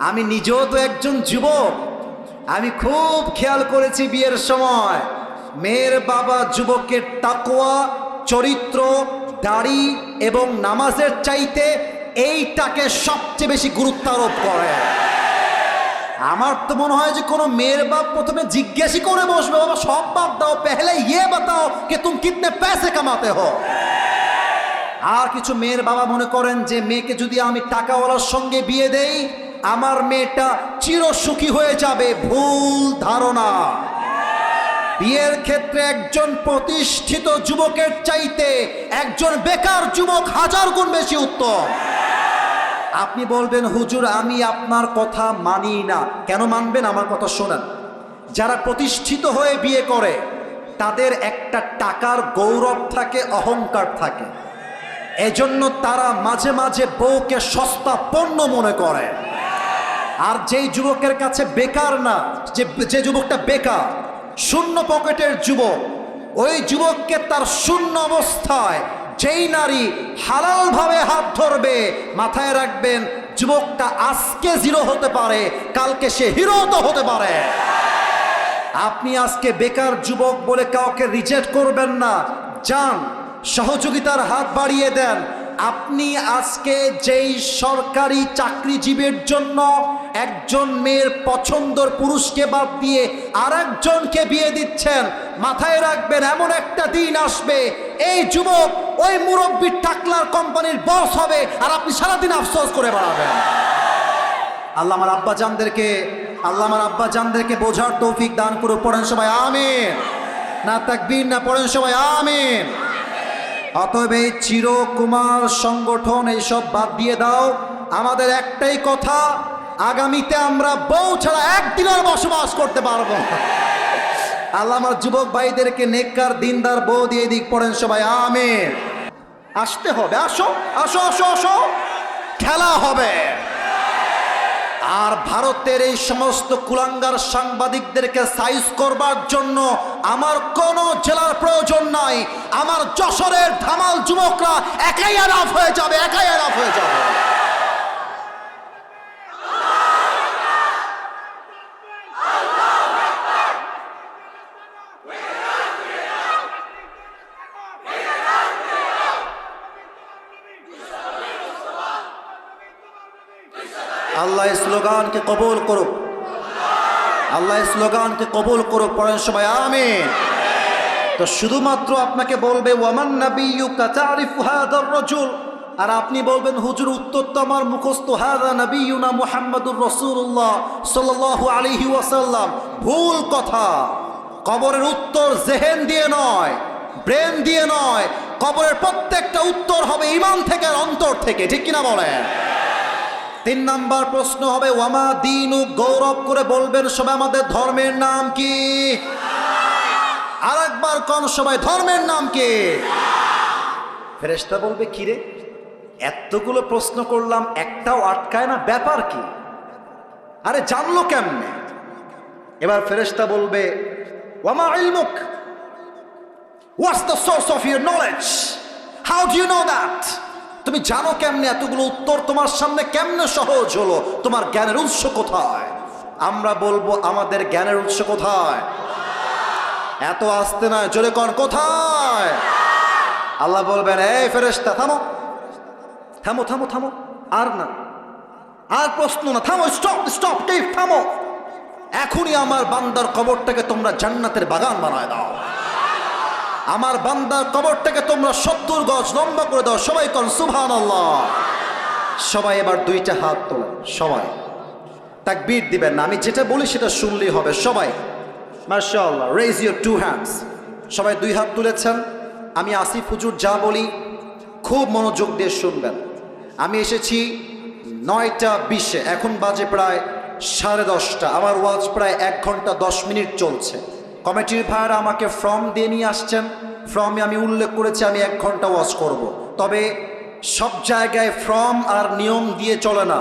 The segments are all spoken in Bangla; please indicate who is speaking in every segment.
Speaker 1: আমি নিজেও তো একজন যুবক। আমি খুব খেয়াল করেছি বিয়ের সময় মেয়ের বাবা যুবকের তাকওয়া, চরিত্র, দাড়ি এবং নামাজের চাইতে এইটাকে সবচেয়ে বেশি গুরুত্ব আরোপ করে। আমার তো মনে হয় যে কোনো মেয়ের বাপ প্রথমে জিজ্ঞাসা করে বসবে, বাবা সব বাদ দাও, পেহলে ইয়ে বাতাও कि तुम कितने पैसे कमाते हो। আর কিছু মেয়ের বাবা মনে করেন যে মেয়েকে যদি আমি টাকাওয়ালার সঙ্গে বিয়ে দেই আমার মেয়েটা চিরসুখী হয়ে যাবে। ভুল ধারণা। বিয়ের ক্ষেত্রে একজন প্রতিষ্ঠিত যুবকের চাইতে একজন বেকার যুবক 1000 গুণ বেশি উত্তম। আপনি বলবেন হুজুর আমি আপনার কথা মানি না। কেন মানবেন? আমার কথা শোনেন। যারা প্রতিষ্ঠিত হয়ে বিয়ে করে তাদের একটা টাকার গৌরব থাকে, অহংকার থাকে। এজন্য তারা মাঝে মাঝে বউকে সস্তা পণ্য মনে করে। আর যেই যুবকের কাছে বেকার না, যে যুবকটা বেকার, শূন্য পকেটের যুবক, ওই যুবককে তার শূন্য অবস্থায় যেই নারী হালালভাবে হাত ধরবে, মাথায় রাখবেন যুবকটা আজকে জিরো হতে পারে, কালকে সে হিরো তো হতে পারে। আপনি আজকে বেকার যুবক বলে কাউকে রিজেক্ট করবেন না, যান সহযোগিতার হাত বাড়িয়ে দেন। আপনি আজকে যেই সরকারি চাকরিজীবীর জন্য একজন মেয়ের পছন্দের পুরুষকে বাদ দিয়ে আরেকজনকে বিয়ে দিচ্ছেন, মাথায় রাখবেন এমন একটা দিন আসবে এই যুবক ওই মুরব্বীর টাকলার কোম্পানির বস হবে আর আপনি সারাদিন আফসোস করে বেড়াবেন। আল্লাহ আমার আব্বা জানদেরকে বোঝার তৌফিক দান করে পড়েন সবাই আমিন। না তাকবীর না, পড়েন সবাই আমিন। অতএব এই চিরকুমার সংগঠন এইসব বাদ দিয়ে দাও। আমাদের একটাই কথা, আগামীতে আমরা বউ ছাড়া একদিনের বসবাস করতে পারবো না। আল্লাহ আমার যুবক ভাইদেরকে নেককার দিনদার বউ দিয়ে দিক, পড়েন সবাই আমিন। আসতে হবে, আসো আসো আসো আসো, খেলা হবে। আর ভারতের এই সমস্ত কুলাঙ্গার সাংবাদিকদেরকে সাইজ করবার জন্য আমার কোনো জেলার প্রয়োজন নাই। আমার যশোরের ধামাল যুবকরা একাই আরাফ হয়ে যাবে, একাই আরাফ হয়ে যাবে। আল্লাহ স্লোগানকে কবুল করুক, আল্লাহ স্লোগানকে কবুল করুক, পড়েন সবাই আমিন। তো শুধুমাত্র আপনাকে বলবে ওয়ামান নাবিয়্যুকা তারিফু হাদার রাজুল, আর আপনি বলবেন হুজুর উত্তর তো আমার মুখস্থ, হাদা নবিয়ুনা মুহাম্মাদুর রাসূলুল্লাহ সাল্লাল্লাহু আলাইহি ওয়াসাল্লাম। ভুল কথা। কবরের উত্তর জেহেন দিয়ে নয়, ব্রেন দিয়ে নয়, কবরের প্রত্যেকটা উত্তর হবে ঈমান থেকে আর অন্তর থেকে, ঠিক কিনা বলেন? 3 নাম্বার প্রশ্ন হবে ওয়ামা দীনু, গৌরব করে বলবেন সবাই আমাদের ধর্মের নাম কি? আরেকবার কোন সবাই ধর্মের নাম কি? ফেরেশতা বলবে কি রে এতগুলো প্রশ্ন করলাম একটাও আটকায় না, ব্যাপার কি? আরে জানলো কেমনে? এবার ফেরেশতা বলবে ওয়ামা ইলমুক, what's the source of your knowledge, how do you know that? তুমি জানো কেমনে? এতগুলো উত্তর তোমার সামনে কেমনে সহজ হলো? তোমার জ্ঞানের উৎস কোথায়? আমরা বলবো আমাদের জ্ঞানের উৎস কোথায়? এত আসতে নয়, জোরে কোন কোথায়? আল্লাহ বলবেন এই ফেরেশতা থামো থামো থামো থামো, আর না, আর প্রশ্ন না, থামো, স্টপ স্টপ, টিপ, থামো। এখনই আমার বান্দার কবরটাকে তোমরা জান্নাতের বাগান বানায় দাও। আমার বান্দার কবরটাকে তোমরা 70 গজ লম্বা করে দাও। সবাই কোন সুবহানাল্লাহ। সবাই এবার 2টা হাত তোলেন, সবাই তাকবীর দিবেন না, আমি যেটা বলি সেটা শুনলেই হবে। সবাই মাশাআল্লাহ, রেজ ইউর 2 হ্যান্ডস। সবাই 2 হাত তুলেছেন। আমি আসিফ হুজুর যা বলি খুব মনোযোগ দিয়ে শুনবেন। আমি এসেছি 9টা 20-এ, এখন বাজে প্রায় 10:30। আমার ওয়াজ প্রায় 1 ঘন্টা 10 মিনিট চলছে। কমিটির ভাইরা আমাকে ফর্ম দিয়ে নিয়ে আসছেন, ফর্মে আমি উল্লেখ করেছি আমি 1 ঘন্টা ওয়াজ করব। তবে সব জায়গায় ফর্ম আর নিয়ম দিয়ে চলে না,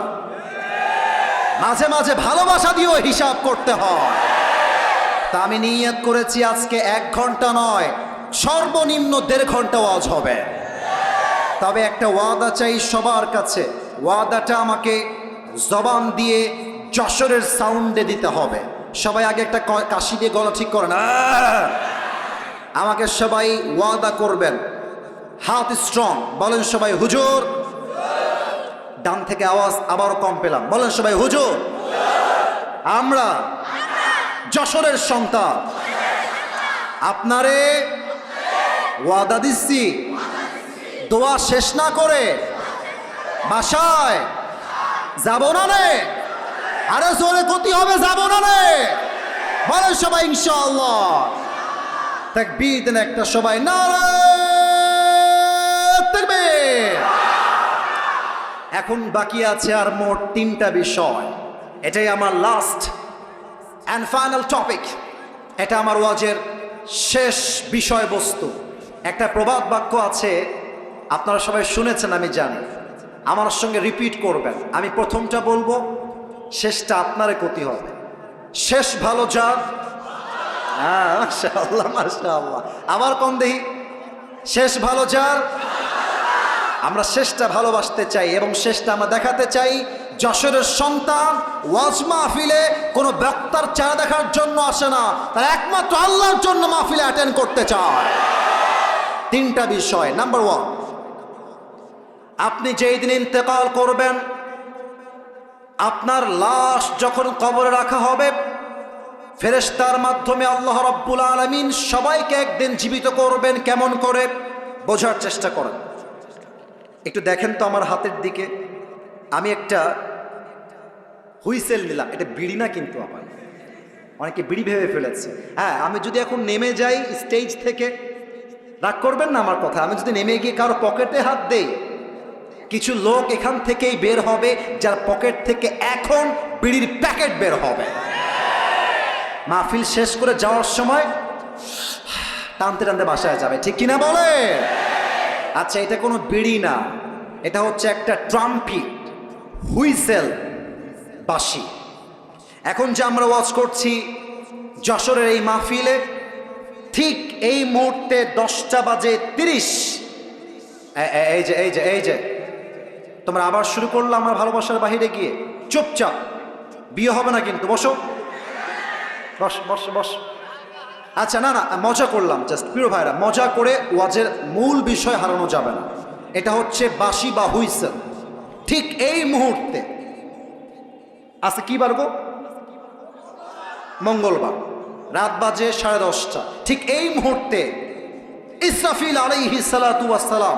Speaker 1: মাঝে মাঝে ভালোবাসা দিয়েও হিসাব করতে হয়। তা আমি নিয়ত করেছি আজকে 1 ঘন্টা নয়, সর্বনিম্ন 1.5 ঘন্টা ওয়াজ হবে। তবে একটা ওয়াদা চাই সবার কাছে, ওয়াদাটা আমাকে জবান দিয়ে যশোরের সাউন্ডে দিতে হবে। সবাই আগে একটা কাশি দিয়ে গলা ঠিক করেন। আমাকে সবাই ওয়াদা করবেন, হাত স্ট্রং, বলেন সবাই হুজুর। ডান থেকে আওয়াজ আবার কম পেলাম, বলেন সবাই হুজুর। আমরা যশোরের সন্তান, আপনারে ওয়াদা দিচ্ছি, দোয়া শেষ না করে বাসায় যাব না রে। আরে জোরে ক্ষতি হবে, যাব না রে, বলেন সবাই ইনশাআল্লাহ। তাকবীর দেন একটা সবাই, নারে তাকবীর। এখন বাকি আছে আর মোট 3টা বিষয়। এটাই আমার লাস্ট অ্যান্ড ফাইনাল টপিক। এটা আমার ওয়াজের শেষ বিষয়বস্তু। একটা প্রবাদ বাক্য আছে, আপনারা সবাই শুনেছেন আমি জানি, আমার সঙ্গে রিপিট করবেন। আমি প্রথমটা বলবো, শেষটা আপনারে ক্ষতি হবে। শেষ ভালো যার, হ্যাঁ মাশাআল্লাহ মাশাআল্লাহ, আবার কম দেহি। শেষ ভালো যার, আমরা শেষটা ভালোবাসতে চাই এবং শেষটা আমরা দেখাতে চাই। যশোরের সন্তান ওয়াজ মাহফিলে কোনো বক্তার চেহারা দেখার জন্য আসে না, তারা একমাত্র আল্লাহর জন্য মাহফিলে অ্যাটেন্ড করতে চায়। 3টা বিষয়। নাম্বার 1, আপনি যেই দিন ইন্তেকাল করবেন, আপনার লাশ যখন কবরে রাখা হবে, ফেরেশতার মাধ্যমে আল্লাহ রাব্বুল আলামিন সবাইকে একদিন জীবিত করবেন। কেমন করে বোঝার চেষ্টা করেন, একটু দেখেন তো আমার হাতের দিকে। আমি একটা হুইসেল নিলাম, এটা বিড়ি না কিন্তু, আবার অনেকে বিড়ি ভেবে ফেলেছে। হ্যাঁ, আমি যদি এখন নেমে যাই স্টেজ থেকে, রাগ করবেন না আমার কথা, আমি যদি নেমে গিয়ে কারো পকেটে হাত দেই, কিছু লোক এখান থেকেই বের হবে যার পকেট থেকে এখন বিড়ির প্যাকেট বের হবে। মাহফিল শেষ করে যাওয়ার সময় টানতে টানতে বাসায় যাবে, ঠিক কিনা বলে? আচ্ছা, এটা কোনো বিড়ি না, এটা হচ্ছে একটা ট্রাম্পিট, হুইসেল, বাঁশি। এখন যে আমরা ওয়াজ করছি যশোরের এই মাহফিলে, ঠিক এই মুহূর্তে 10টা বাজে 30। এই যে তোমরা আবার শুরু করলো আমার ভালোবাসার বাহিরে গিয়ে। চুপচাপ, বিয়ে হবে না কিন্তু, বসো বস বস বস। আচ্ছা, না মজা করলাম, জাস্ট প্রিয় ভাইরা, মজা করে ওয়াজের মূল বিষয় হারানো যাবে না। এটা হচ্ছে বাঁশি বা হুইসেল। ঠিক এই মুহূর্তে, আজকে কি বার গো? মঙ্গলবার, রাত বাজে 10:30। ঠিক এই মুহূর্তে ইসরাফিল আলাইহিস সালাতু ওয়াস সালাম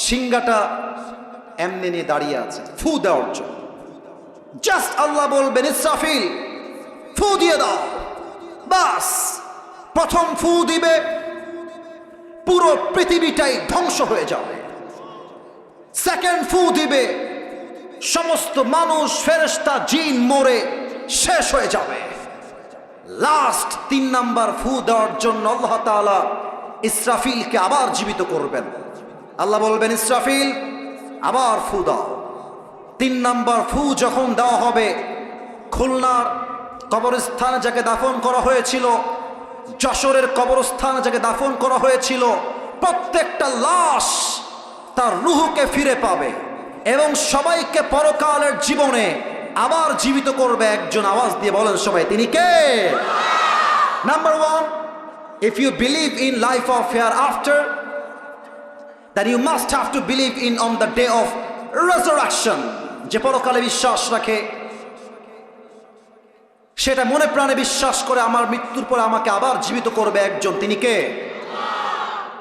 Speaker 1: সিংহাটা এমনি নিয়ে দাঁড়িয়ে আছে ফু দেওয়ার জন্য। জাস্ট আল্লাহ বলবেন, ইসরাফিল ফু দিয়ে দাও। বাস, প্রথম ফু দিবে, পুরো পৃথিবীটাই ধ্বংস হয়ে যাবে। সেকেন্ড ফু দিবে, সমস্ত মানুষ, ফেরেশতা, জিন মরে শেষ হয়ে যাবে। লাস্ট 3 নাম্বার ফু দেওয়ার জন্য আল্লাহ তাআলা ইসরাফিলকে আবার জীবিত করবেন। আল্লাহ বলবেন, ইসরাফিল আবার ফু দাও। 3 নাম্বার ফু যখন দেওয়া হবে, খুলনার কবরস্থানে যাকে দাফন করা হয়েছিল, যশোরের কবরস্থানে যাকে দাফন করা হয়েছিল, প্রত্যেকটা লাশ তার রূহকে ফিরে পাবে এবং সবাইকে পরকালের জীবনে আবার জীবিত করবে একজন। আওয়াজ দিয়ে বলেন সবাই, তিনি কে? Number 1, if you believe in life of hereafter, then you must have to believe in on the day of resurrection. যে পরকালে বিশ্বাস রাখে, সেটা মনে প্রাণে বিশ্বাস করে আমার মৃত্যুর পরে আমাকে আবার জীবিত করবে একজন, তিনি কে?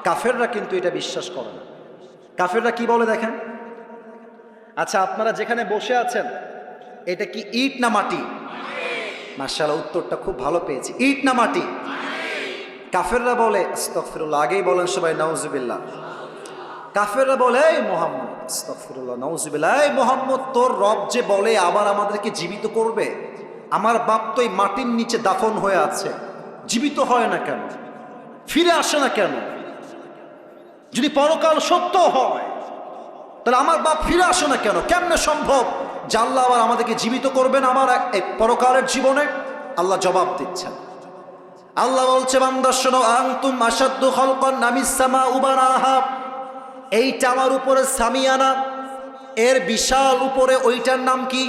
Speaker 1: কাফেররা কিন্তু এটা বিশ্বাস করে না। কাফেররা কি বলে দেখেন? আচ্ছা, আপনারা যেখানে বসে আছেন, এটা কি ইট না মাটি? মাশাআল্লাহ, উত্তরটা খুব ভালো পেয়েছি। ইট না মাটি? কাফেররা বলে, আস্তাগফিরুল্লাহ, আগেই বলেন সবাই নাউজুবিল্লাহ। কাফেররা বলে, এই মুহাম্মদ, আস্তাগফিরুল্লাহ, নাউজুবিল্লাহ, এই মুহাম্মদ, তোর রব যে বলে আবার আমাদেরকে জীবিত করবে, আমার বাপ তো এই মাটির নিচে দাফন হয়ে আছে, জীবিত হয় না কেন, ফিরে আসে না কেন? যদি পরকাল সত্য হয়, তাহলে আমার বাপ ফিরে আসে না কেন? কেমনে সম্ভব যে আল্লাহ আবার আমাদেরকে জীবিত করবেন আমার এক পরকালের জীবনে? আল্লাহ জবাব দিচ্ছেন। আল্লাহ বলছে, বান্দা শোনো, আনতুম আশাদ্দু খালকান আমিস সামাউ বানাহা, এইটা আমার উপরে সামিয়ানা, এর বিশাল উপরে ওইটার নাম কি?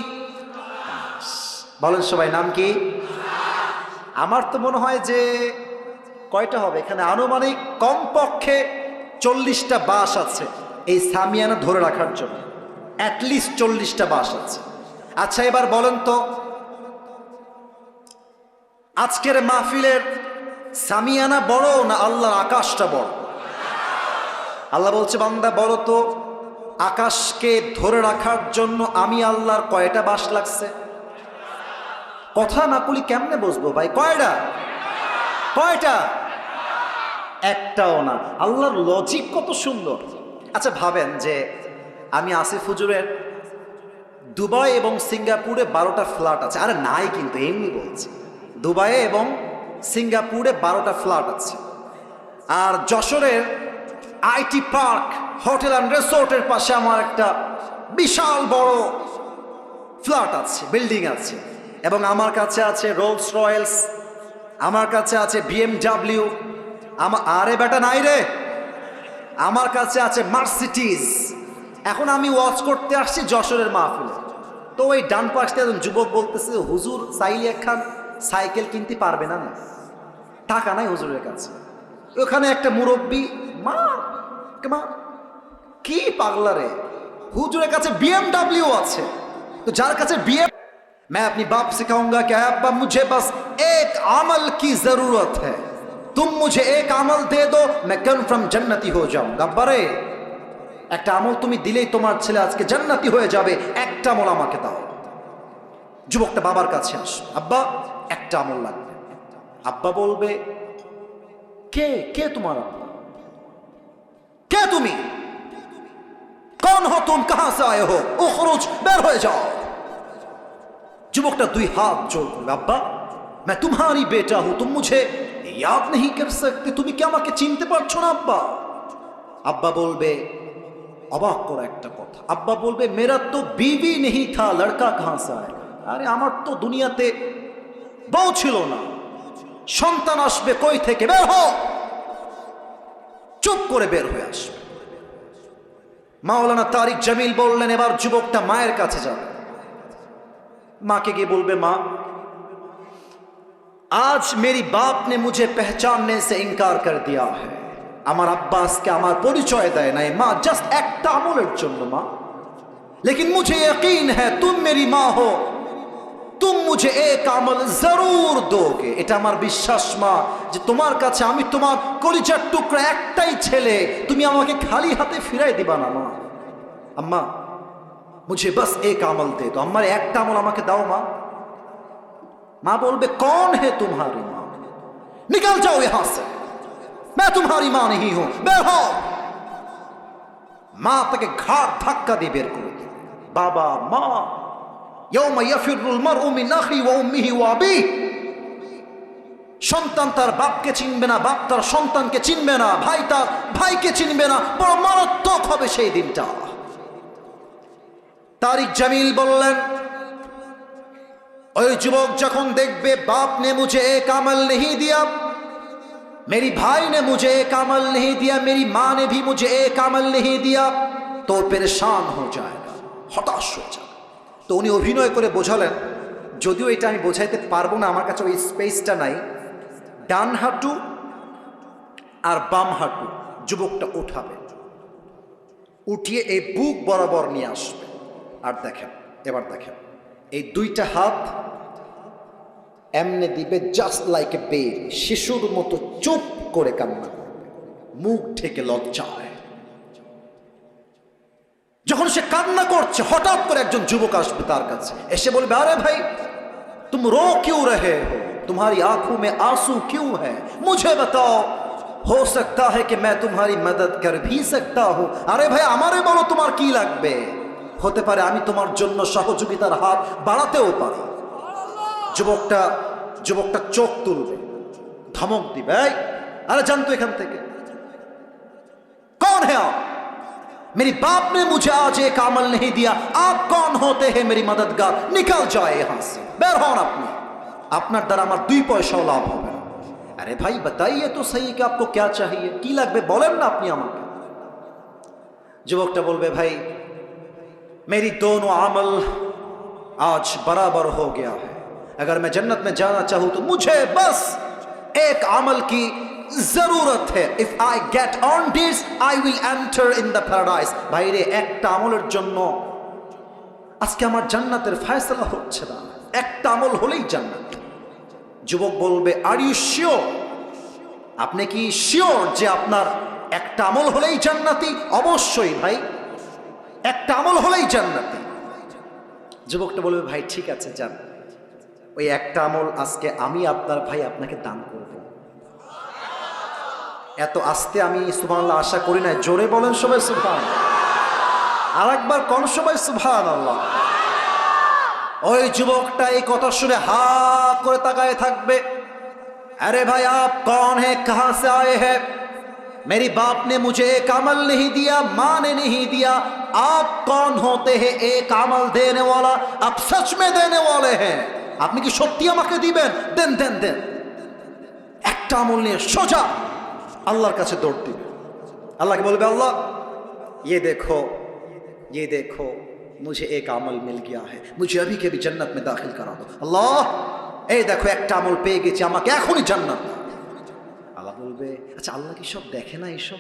Speaker 1: বলেন সবাই, নাম কি? আমার তো মনে হয় যে কয়টা হবে এখানে, আনুমানিক কমপক্ষে 40টা বাঁশ আছে এই সামিয়ানা ধরে রাখার জন্য, অ্যাটলিস্ট 40টা বাঁশ আছে। আচ্ছা এবার বলেন তো, আজকের মাহফিলের সামিয়ানা বড় না আল্লাহর আকাশটা বড়? আল্লাহ বলছে, বান্দা বলো তো, আকাশকে ধরে রাখার জন্য আমি আল্লাহর কয়টা বাঁশ লাগছে? কথা না বলি কেমনে বুঝবো ভাই, কয়টা? কয়টা? একটাও না। আল্লাহর লজিক কত সুন্দর। আচ্ছা ভাবেন যে আমি আসিফ হুজুরের দুবাই এবং সিঙ্গাপুরে 12টা ফ্ল্যাট আছে। আরে নাই কিন্তু, এমনি বলছি, দুবাইয়ে এবং সিঙ্গাপুরে 12টা ফ্ল্যাট আছে। আর যশোরের আইটি পার্ক হোটেল অ্যান্ড রিসোর্টের পাশে আমার একটা বিশাল বড় ফ্ল্যাট আছে, বিল্ডিং আছে। এবং আমার কাছে আছে রোলস রয়েলস, আমার কাছে আছে BMW, আরে বেটা নাই রে, আমার কাছে আছে মার্সিডিজ। এখন আমি ওয়াচ করতে আসছি যশোরের মাহফিলে, তো ওই ডান পাশে একজন যুবক বলতেছে, হুজুর চাইলে একখান সাইকেল কিনতে পারবে না? না, টাকা নাই হুজুরের কাছে। ওখানে একটা মুরব্বী, মা কি পাগলা রে, হুজুরের কাছে BMW আছে। তো যার কাছে मैं अपनी बाप से कहूंगा कि अब्बा मुझे बस एक अमल की जरूरत है, तुम मुझे एक अमल दे दो, मैं कन्फर्म जन्नती हो जाऊंगा। बारे একটা আমল তুমি দিলেই তোমার ছেলে আজকে জান্নাতি হয়ে যাবে, একটা আমল আমাকে দাও। যুবকটা বাবার কাছে আসে, আব্বা একটা আমল লাগবে। আব্বা বলবে, কে কে তোমার আব্বা? কে তুমি? कौन हो तुम, कहां से आए हो, उखरुज, বের হয়ে যাও। যুবকটা 2 হাত জোড় করবে, আব্বা मैं तुम्हारी बेटा हूं, तुम मुझे याद नहीं कर सकते, তুমি কি আমাকে চিনতে পারছো না আব্বা? আব্বা বলবে, অবাক করা একটা কথা, আব্বা বলবে, मेरा तो बीवी नहीं था, लड़का कहां से आएगा? আরে আমার তো দুনিয়াতে বউ ছিল না, সন্তান আসবে কই থেকে? বের হও। চুপ করে বের হয়ে আসবে। মাওলানা তারিক জামিল বললেন, এবার যুবকটা মায়ের কাছে যাবে। माँ के बोलबे, माँ आज मेरी बाप ने मुझे पहचानने से इनकार कर दिया है, আমার আব্বাসকে আমার পরিচয় দেয় নাই মা, জাস্ট একটা আমলের জন্য মা, लेकिन मुझे यकीन है तुम मेरी माँ हो, तुम मुझे एक আমল जरूर दोगे, এটা আমার বিশ্বাস মা যে তোমার কাছে আমি তোমার কলিজার টুকরা একটাই ছেলে, তুমি আমাকে খালি হাতে ফিরাই দিবা না মা। আম্মা मुझे बस एक अमल दे दो, अम्मा एक अमल আমাকে দাও মা। माँ बोलबे, कौन है तुम्हारी माँ, निकल जाओ यहां से, मैं तुम्हारी माँ नहीं हूं, बेर हो। माँ তাকে ঘাড় ধাক্কা দিয়ে বের করে দিল। বাবা মা, يوم يفر المرء من أخيه وأمه وأبيه, সন্তান তার বাপকে চিনবে না, বাপ তার সন্তানকে চিনবে না, ভাই তার ভাইকে চিনবে না, বড় মারাত্মক হবে সেই দিনটা। तारिक जमील बोलें, और युवक जखन देखबे बाप ने मुझे एक अमल नहीं दिया, मेरी भाई ने मुझे एक अमल नहीं दिया, मेरी माँ ने भी मुझे एक अमल नहीं दिया, तो परेशान हो जाएगा, हताश हो जाएगा। तो उन्हें अभिनय करे बोझालें, যদিও এটা আমি বোঝাইতে পারবো না, আমার কাছে ওই স্পেসটা নাই, ডান হাঁটু আর বাম হাঁটু যুবকটা উঠাবে, উঠিয়ে এই বুক বরাবর নিয়ে আসবে। আর দেখেন, এবার দেখেন, এই 2টা হাত এমনে দিবে, জাস্ট লাইক এ বেবি, শিশুর মতো চুপ করে কান্না করবে, মুখ ঢেকে লজ্জায়। যখন সে কান্না করছে, হঠাৎ করে একজন যুবক আসবে তার কাছে, এসে বলবে, আরে ভাই तुम रो क्यों रहे हो, तुम्हारी आंखों में आंसू क्यों है, मुझे बताओ, हो सकता है कि मैं तुम्हारी मदद कर भी सकता हूं। अरे भाई আমারে বলো তোমার কি লাগবে, হতে পারে আমি তোমার জন্য সহযোগিতার হাত বাড়াতেও পারি। যুবকটা চোখ তুলবে, ধমক দিবে, আরে জানতো এখান থেকে, कौन है आप, मेरी बाप ने मुझे आज एक अमल नहीं दिया, आप कौन होते हैं मेरी मददगार, निकल जाए यहां से, বের হন আপনি, আপনার দ্বারা আমার 2 পয়সাও লাভ হবে না। अरे भाई बताइए तो सही कि आपको क्या चाहिए, কি লাগবে বলেন না আপনি আমাকে। যুবকটা বলবে, ভাই मेरी दोनों अमल आज बराबर हो गया है। अगर मैं जन्नत में जाना चाहूं तो मुझे बस एक अमल की जरूरत है। If I get on this I will enter in the paradise. भाইরে একটা আমলের জন্য আজকে আমার জান্নাতের ফয়সালা হচ্ছে না। একটা আমল হলেই জান্নাত। যুবক বলবে আর ইউ শিওর? আপনি কি শিওর যে আপনার একটা আমল হলেই জান্নাতি? অবশ্যই ভাই, একটা আমল হলেই জান্নাতি। যুবকটা বলবে ভাই ঠিক আছে যান, ওই একটা আমল আজকে আমি আপনার ভাই আপনাকে দান করব। এত আস্তে আমি সুবহানাল্লাহ আশা করি না, জোরে বলেন সবাই সুবহানাল্লাহ। আর একবার কোন সবাই সুবহানাল্লাহ। ওই যুবকটা এই কথা শুনে হা করে তাকায় থাকবে। अरे भाई आप कौन है, कहां से आए हैं? मेरी बाप ने मुझे एक अमल नहीं दिया, माँ ने नहीं दिया। आप कौन होते हैं एक अमल देने वाला? आप सच में देने वाले हैं? আপনি কি সত্যি আমাকে দিবেন? দেন দেন দেন। একটা আমল নিয়ে সোজা আল্লাহর কাছে দৌড় দিবে। আল্লাহকে বলবে আল্লাহ ये देखो मुझे एक अमल मिल गया है, मुझे अभी के भी जन्नत में दाखिल करा दो। अल्लाह এই দেখো একটা আমল পেয়ে গেছি, আমাকে এখনই জান্নাত। আল্লাহ বলবে আচ্ছা আল্লাহ কি সব দেখে না? এইসব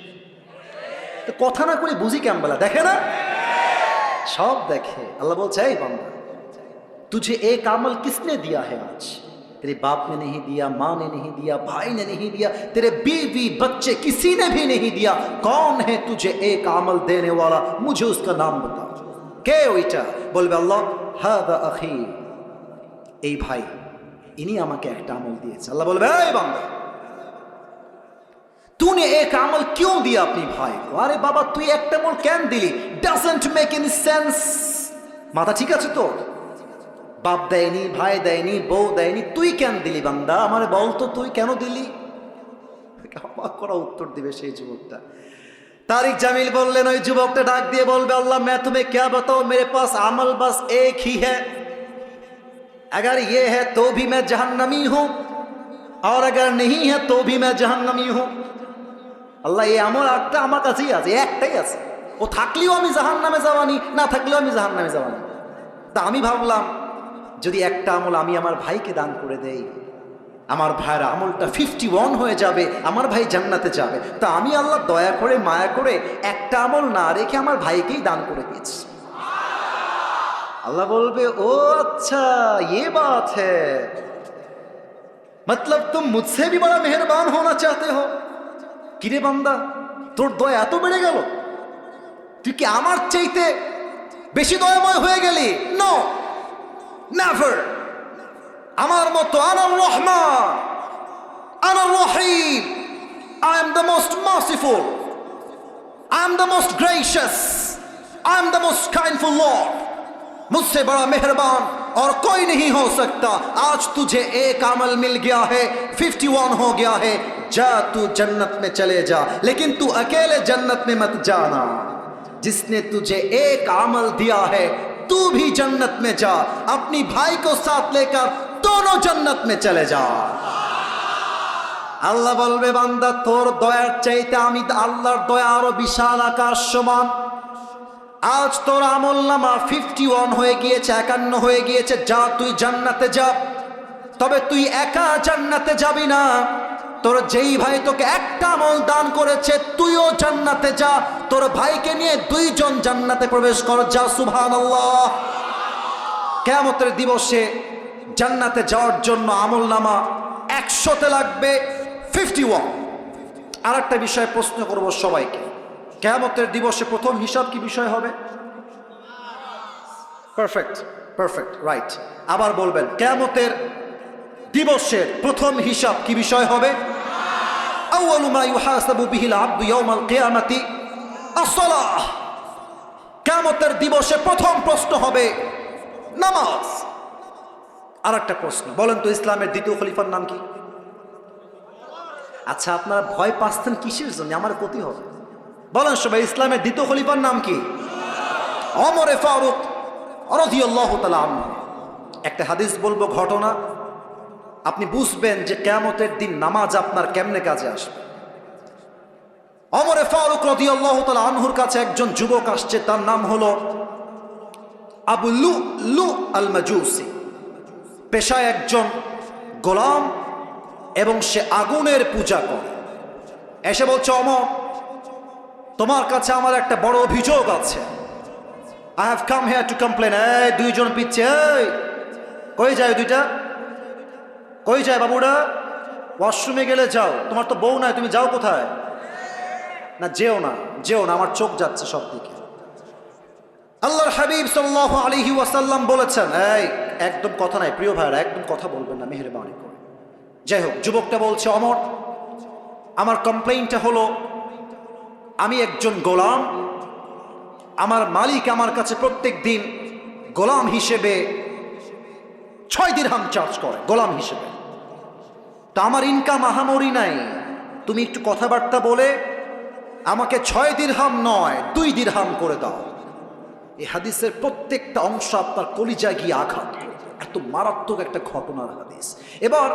Speaker 1: তো কথা না করে বুঝি কেমন বলা, দেখে না? সব দেখে। আল্লাহ বলছে এই বান্দা तुझे एक अमल किसने दिया है आज? तेरे बाप ने नहीं दिया, माँ ने नहीं दिया, भाई ने नहीं दिया, तेरे बीवी बच्चे किसी ने भी नहीं दिया। कौन है तुझे एक अमल देने वाला? मुझे उसका नाम बता। কে ওইটা? বলবে আল্লাহ হাদা আখি, এই ভাই ইনি আমাকে একটা আমল দিয়েছে। আল্লাহ বলবে এই বান্দা तूने एक अमल क्यों दिया अपनी भाई को? अरे बाबा তুই একটা আমল কেন দিলি? doesn't make any sense। মাথা ঠিক আছে তো? বাপ দেয়নি, ভাই দেয়নি, বউ দেয়নি, তুই কেন দিলি বান্দা? আমারে বল তো তুই কেন দিলি? অবাক করা উত্তর দিবে সেই যুবকটা। तारिक जमील बोललेन ওই যুবকটা ডাক দিয়ে বলবে আল্লাহ मैं तुम्हें क्या बताऊं, मेरे पास अमल बस एक ही है। अगर ये है तो भी मैं जहन्नमी हूं और अगर नहीं है तो भी मैं जहन्नमी हूं। আল্লাহ এই আমল একটা আমার কাছেই আছে, একটাই আছে। ও থাকলেও আমি জাহান্নামে যাবানি, না থাকলেও আমি জাহান্নামে যাবানি। তা আমি ভাবলাম যদি একটা আমল আমি আমার ভাইকে দান করে দেই, আমার ভাইয়ের আমলটা 51 হয়ে যাবে, আমার ভাই জান্নাতে যাবে। তা আমি আল্লাহ দয়া করে মায়া করে একটা আমল না রেখে আমার ভাইকেই দান করে দিয়েছি। अल्लाह बोलबे ओ अच्छा ये बात है, मतलब तुम मुझसे भी बड़ा मेहरबान होना चाहते हो। किरे बंदा তোর দয়া এত বেড়ে গেল, তুই কি আমার চাইতে বেশি দয়াময় হয়ে গেলি? No never. আমার মতো আনার রহমান, আনার রহিম, I am the most merciful, I am the most gracious, I am the most kindful Lord। मुझसे बड़ा मेहरबान और कोई नहीं हो सकता। आज तुझे एक अमल मिल गया है, 51 हो गया है, जा तू जन्नत में चले जा, लेकिन तू अकेले जन्नत में मत जाना। जिसने तुझे एक अमल दिया है तू भी जन्नत में जा, अपनी भाई को साथ लेकर दोनों जन्नत में चले जा। আল্লাহ বলবে বান্দা তোর দয়ার চাইতে আমি আল্লাহর দয়া আরো বিশাল আকাশ সমান। আজ তোর আমলনামা 51 হয়ে গিয়েছে, 51 হয়ে গিয়েছে, যা তুই জান্নাতে যা। তবে তুই একা জান্নাতে যাবি না, তোর যেই ভাই তোকে একটা আমল দান করেছে তুইও জান্নাতে যা, তোর ভাইকে নিয়ে দুইজন জান্নাতে প্রবেশ কর, যা সুবহানাল্লাহ। কিয়ামতের দিবসে জান্নাতে যাওয়ার জন্য আমলনামা 100তে লাগবে 51। আর একটা বিষয় প্রশ্ন করব সবাইকে, কিয়ামতের দিবসে প্রথম হিসাব কি বিষয় হবে? Perfect perfect right. আবার বলবেন কিয়ামতের দিবসের প্রথম হিসাব কি বিষয় হবে? আউয়ালু মা ইউহাসাবু বিহিল আবদু ইয়াউমাল কিয়ামাতি আস-সালাহ। কিয়ামতের দিবসে প্রথম প্রশ্ন হবে নামাজ। আর একটা প্রশ্ন, বলেন তো ইসলামের দ্বিতীয় খলিফার নাম কি? আচ্ছা আপনারা ভয় পাচ্ছেন কিসের জন্য? আমার ক্ষতি হবে। বলেন সবাই ইসলামের দ্বিতীয় খলিফার নাম কি? ওমর ফারুক রাদিয়াল্লাহু তাআলা আনহু। একটা হাদিস বলবো, ঘটনা, আপনি বুঝবেন যে কিয়ামতের দিন নামাজ আপনার কেমনে কাজে আসবে। ওমর ফারুক রাদিয়াল্লাহু তাআলা আনহুর কাছে একজন যুবক আসছে, তার নাম হলো আবু লু আল মাজুসি, পেশায় একজন গোলাম এবং সে আগুনের পূজা করে। এসে বলছে, ওমর, তোমার কাছে আমার একটা বড় অভিযোগ আছে। I have come here to complain. এই দুইজন পিচ্ছে, এই কই যায় দুইটা? কই যায় বাবুরা? ওয়াশরুমে গেলে যাও, তোমার তো বউ নাই, তুমি যাও কোথায়? না যেও না, যেও না, আমার চোখ যাচ্ছে সব দিকে। আল্লাহর হাবিব সাল্লাল্লাহু আলাইহি ওয়াসাল্লাম বলেছেন, এই একদম কথা নাই প্রিয় ভাইরা, একদম কথা বলবেন না মেহেরবানি করে। যাই হোক, যুবকটা বলছে, ওমর, আমার কমপ্লেইনটা হলো, আমি একজন গোলাম, আমার মালিক আমার কাছে প্রত্যেক দিন গোলাম হিসেবে 6 দিরহাম চার্জ করে, গোলাম হিসেবে। তা আমার ইনকাম আহামরি নাই, তুমি একটু কথাবার্তা বলে আমাকে 6 দিরহাম নয় 2 দিরহাম করে দাও। এই হাদিসের প্রত্যেকটা অংশ আপনার কলিজায় গিয়ে আঘাত করবে, এত মারাত্মক একটা ঘটনার হাদিস। এবার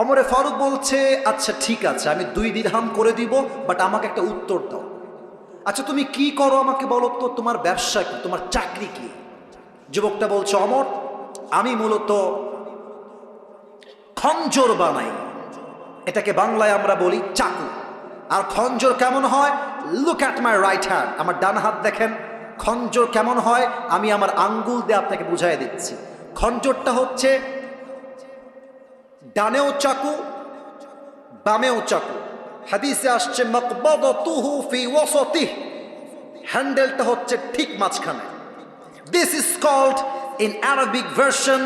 Speaker 1: ওমরে ফারুক বলছে, আচ্ছা ঠিক আছে, আমি 2 দিরহাম করে দিব, বাট আমাকে একটা উত্তর দাও। আচ্ছা তুমি কি করো আমাকে বলো তো, তোমার ব্যবসা কি, তোমার চাকরি কি? যুবকটা বলছে, ওমর, আমি মূলত খঞ্জর বানাই, এটাকে বাংলায় আমরা বলি চাকু। আর খঞ্জর কেমন হয়? Look at my right hand, আমার ডান হাত দেখেন। খঞ্জর কেমন হয় আমি আমার আঙ্গুল দিয়ে আপনাকে বুঝাই দিচ্ছি। খঞ্জরটা হচ্ছে ডানেও চাকু বামেও চাকু। হাদিসে আসছে মাকবাদাতুহু ফি ওয়াসাতিহি, হ্যান্ডেলটা হচ্ছে ঠিক মাঝখানে। This is called in Arabic version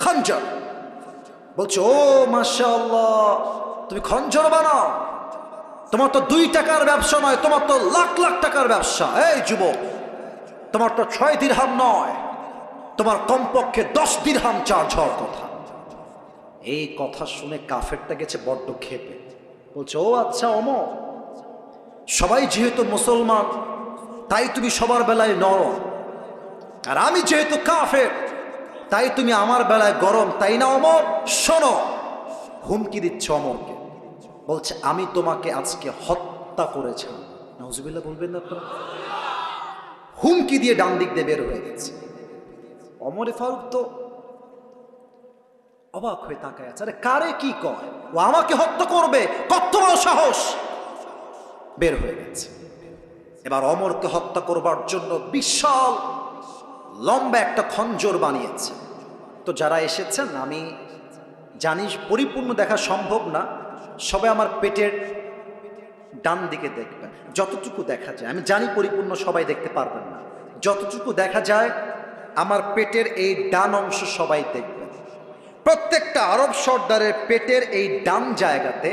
Speaker 1: খঞ্জর। বলছো, ও মাশাআল্লাহ, তুমি খঞ্জর বানাও? তোমার তো 2 টাকার ব্যবসা নয়, তোমার তো লাখ লাখ টাকার ব্যবসা। এই যুবক, তোমার তো 6 দিরহাম নয়, তোমার কমপক্ষে 10 দিরহাম চার্জ হওয়ার কথা। এই কথা শুনে কাফেরটা গেছে বড্ড ক্ষেপে। বলছে, ও আচ্ছা ওমর, সবাই যেহেতু মুসলমান তাই তুমি সবার বেলায় নরম, আর আমি যেহেতু কাফের তাই তুমি আমার বেলায় গরম, তাই না ওমর? শোনো, হুমকি দিচ্ছে ওমরকে। বলছে, আমি তোমাকে আজকে হত্যা করেছিলাম। নাউজুবিল্লাহ বলবেন না আপনারা? হুমকি দিয়ে ডান দিক দিয়ে বের হয়ে গেছে। ওমরে ফারুক তো অবাক হয়ে তাকায় আছে, আরে কারে কি কয়, ও আমাকে হত্যা করবে, কত বড় সাহস! বের হয়ে গেছে। এবার ওমরকে হত্যা করবার জন্য বিশাল লম্বা একটা খঞ্জর বানিয়েছে। তো যারা এসেছেন, আমি জানি পরিপূর্ণ দেখা সম্ভব না, সবাই আমার পেটের ডান দিকে দেখবেন, যতটুকু দেখা যায়। আমি জানি পরিপূর্ণ সবাই দেখতে পারবেন না, যতটুকু দেখা যায় আমার পেটের এই ডান অংশ সবাই দেখবেন। প্রত্যেকটা আরব সর্দারের পেটের এই ডান জায়গাতে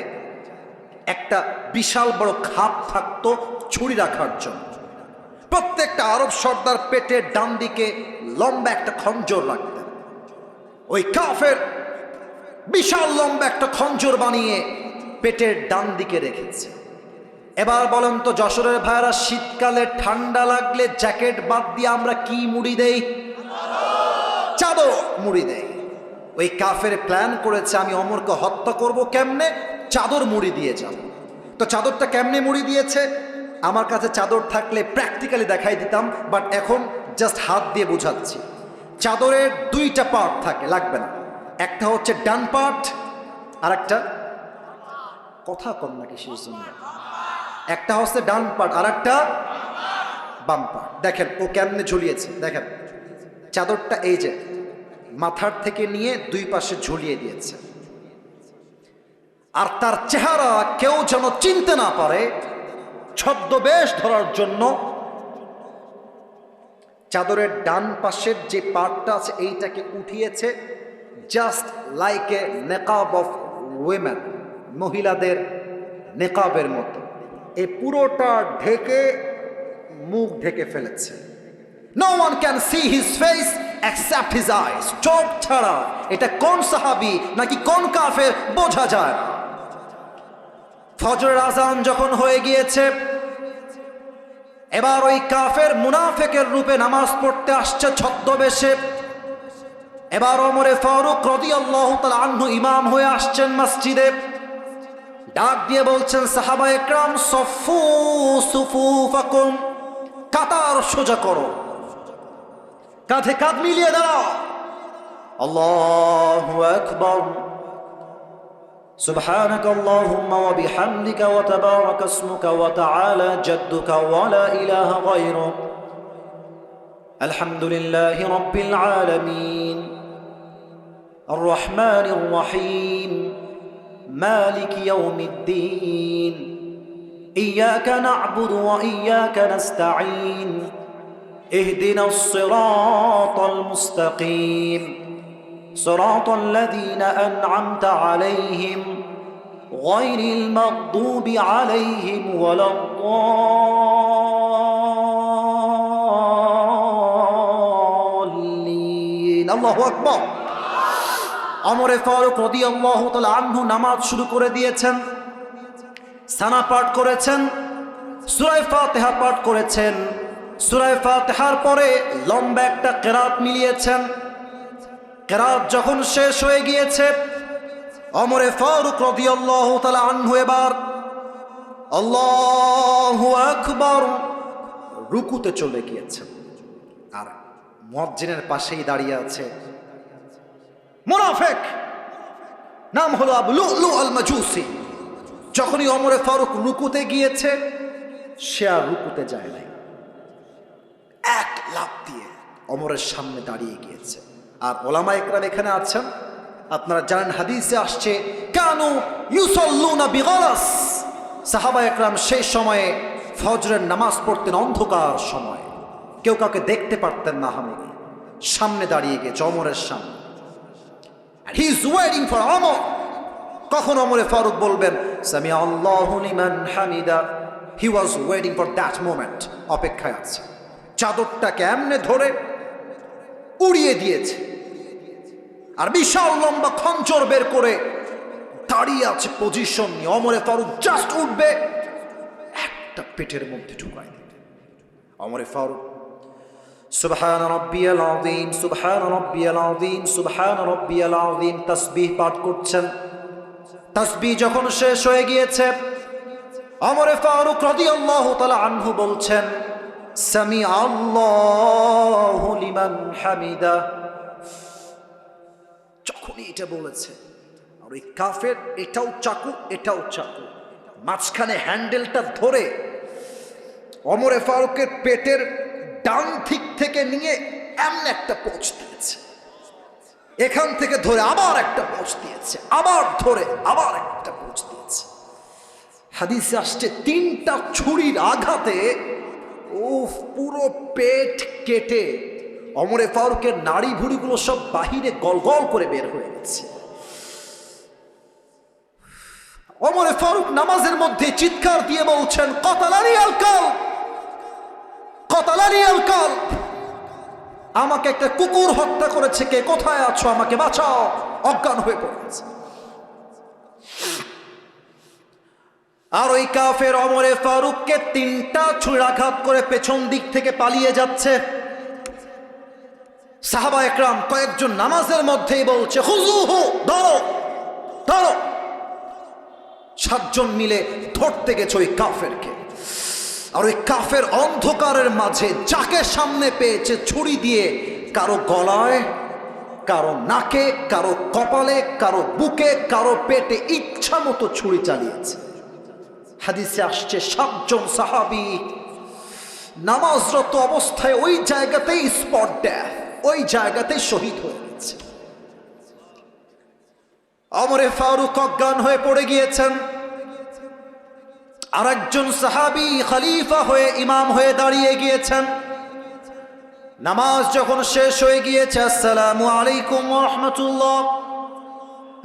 Speaker 1: একটা বিশাল বড় খাপ থাকতো ছুরি রাখার জন্য। প্রত্যেকটা আরব সর্দার পেটের ডান দিকে লম্বা একটা খঞ্জর রাখতেন। ওই কাফের বিশাল লম্বা একটা খঞ্জর বানিয়ে পেটের ডান দিকে রেখেছে। এবার বলেন তো যশোরের ভাইরা, শীতকালে ঠান্ডা লাগলে জ্যাকেট বাদ দিয়ে আমরা কি মুড়ি দেই? চাদর মুড়ি দেই। ওই কাফের প্ল্যান করেছে, আমি ওমরকে হত্যা করব কেমনে? চাদর মুড়ি দিয়ে যাব। তো চাদরটা কেমনে মুড়ি দিয়েছে? আমার কাছে চাদর থাকলে প্র্যাকটিক্যালি দেখাই দিতাম, বাট এখন জাস্ট হাত দিয়ে বুঝাচ্ছি। চাদরের 2টা পার্ট থাকে, লাগবে না। একটা হচ্ছে ডান পার্ট, আর একটা কথা কম নাকি শেষ জন্য, একটা হচ্ছে ডান পার্ট আর একটা বাম পার্ট। দেখেন ও কেমনে ঝুলিয়েছে, দেখেন চাদরটা এই যে মাথার থেকে নিয়ে 2 পাশে ঝুলিয়ে দিয়েছে। আর তার চেহারা কেউ যেন চিনতে না পারে, ছদ্মবেশ ধরার জন্য চাদরের ডান পাশের যে পার্টটা আছে এইটাকে উঠিয়েছে, জাস্ট লাইক এ নেকাব অফ উইমেন, মহিলাদের নেকাবের মতো। এই পুরোটা ঢেকে মুখ ঢেকে ফেলেছে। No one can see his face except his eyes. চোখ ছাড়া এটা কোন সাহাবী নাকি কোন কাফের বোঝা যায় না। ফজরের আজান যখন হয়ে গিয়েছে, এবার ওই কাফের মুনাফিকের রূপে নামাজ পড়তে আসছে ছদ্মবেশে। এবার ওমরে ফারুক রাদিয়াল্লাহু তাআলা আনহু ইমাম হয়ে আসছেন মসজিদে। ডাক দিয়ে বলছেন, সাহাবা একরাম সফু সুফুফাকুম, কাতার সোজা করো। কাঁধে কাঁধ মিলিয়ে দাও। আল্লাহু আকবার। সুবহানাকা আল্লাহুম্মা ওয়া বিহামদিকা ওয়া তাবারাকা ইসমুকা ওয়া তাআলা জাদ্দুকা ওয়া লা ইলাহা গায়রুক। আলহামদুলিল্লাহি রাব্বিল আলামিন আর রহমানির রহিম মালিকি ইয়াউমিদ্দিন ইয়্যাকা না'বুদু ওয়া ইয়্যাকা নাস্তাঈন ইহদিনাস সিরাতাল মুস্তাকিম সিরাতাল লাযীনা আন'আমতা আলাইহিম গায়রিল মাগদুবি আলাইহিম ওয়ালাদ-দাল্লিন। আল্লাহু আকবার। ওমরে ফারুক রাদিয়াল্লাহু তাআলা আনহু নামাজ শুরু করে দিয়েছেন। সানা পাঠ করেছেন, সূরা ফাতিহা পাঠ করেছেন। সূরা ফাতিহার পরে লম্বা একটা কিরাত মিলিয়েছেন। কিরাত যখন শেষ হয়ে গিয়েছে, ওমরে ফারুক রাদিয়াল্লাহু তাআলা আনহু এবার আল্লাহু আকবার রুকুতে চলে গিয়েছেন। আর মুয়াজ্জিনের পাশেই দাঁড়িয়ে আছে মুনাফিক, নাম হলো আবু লুলু আল মাজুসি। যখনই ওমরে ফারুক রুকুতে গিয়েছে, সে আর রুকুতে যায় নাই, এক লাফ দিয়ে ওমরের সামনে দাঁড়িয়ে গিয়েছে। আর ওলামা ইকরাম এখানে আছেন, আপনারা জানেন হাদিসে আসছে কানু ইউসাল্লুনা বিগালাস। সাহাবা ইকরাম সেই সময়ে ফজরের নামাজ পড়তেন অন্ধকার সময়, কেউ কাউকে দেখতে পারতেন না। হামিদি সামনে দাঁড়িয়ে গিয়েছে ওমরের সামনে। And he is waiting for Umar. কখন ওমরে ফারুক বলবেন সামি আল্লাহু লিমান Hamida, he was waiting for that moment, অপেক্ষায় আছে। চাদরটাকে এমনে ধরে উড়িয়ে দিয়েছে, আর বিশাল লম্বা খঞ্জর বের করে দাঁড়িয়ে আছে পজিশন নিয়ে। ওমরে ফারুক জাস্ট উঠবে, একটা পেটের মধ্যে ঢুকায় দিবে। ওমরে ফারুক সুবহান রাব্বিয়াল আযীম, সুবহান রাব্বিয়াল আযীম, সুবহান রাব্বিয়াল আযীম তাসবিহ পাঠ করছেন। তাসবিহ যখন শেষ হয়ে গিয়েছে, ওমরে ফারুক রাদিয়াল্লাহু তাআলা আনহু বলছেন সামি আল্লাহু লিমান হামিদা। যখনই এটা বলেছে, আর ওই কাফের এটাও চাকু এটাও চাকু, মাঝখানে হ্যান্ডেলটা ধরে ওমরে ফারুকের পেটের ডান দিক থেকে নিয়ে এমন একটা পোঁচ দিয়েছে, এখান থেকে ধরে আবার একটা পোঁচ দিয়েছে, আবার ধরে আবার একটা পোঁচ দিয়েছে। হাদিসে আসছে তিনটা ছুরির আঘাতে পুরো পেট কেটে ওমরে ফারুকের নাড়ি ভুড়িগুলো সব বাহিরে গলগল করে বের হয়ে গেছে। ওমরে ফারুক নামাজের মধ্যে চিৎকার দিয়ে বলছেন কতালানি আল কালব, কতালানি আল কালব, আমাকে একটা কুকুর হত্যা করেছে, কে কোথায় আছো, আমাকে বাঁচাও। অজ্ঞান হয়ে পড়েছে। আর ওই কাফের ওমরে ফারুককে তিনটা ছুরাঘাত করে পেছন দিক থেকে পালিয়ে যাচ্ছে। সাহাবা একরাম কয়েকজন নামাজের মধ্যেই বলছে হুজুহু, ধরো ধরো। সাতজন মিলে ধরতে গেছে ওই কাফেরকে। আর ওই কাফের অন্ধকারের মাঝে যাকে সামনে পেয়েছে ছুরি দিয়ে কারো গলায়, কারো নাকে, কারো কপালে, কারো বুকে, কারো পেটে ইচ্ছা মতো ছুরি চালিয়েছে। হাদিসে আসছে সাতজন সাহাবী নামাজরত অবস্থায় ওই জায়গাতেই স্পট ডেথ, ওই জায়গাতেই শহীদ হয়ে গেছে। ওমরে ফারুক অজ্ঞান হয়ে পড়ে গিয়েছেন। আর একজন সাহাবী খলিফা হয়ে ইমাম হয়ে দাঁড়িয়ে গিয়েছেন। নামাজ যখন শেষ হয়ে গিয়েছে, আসসালামু আলাইকুম ওয়া রাহমাতুল্লাহ,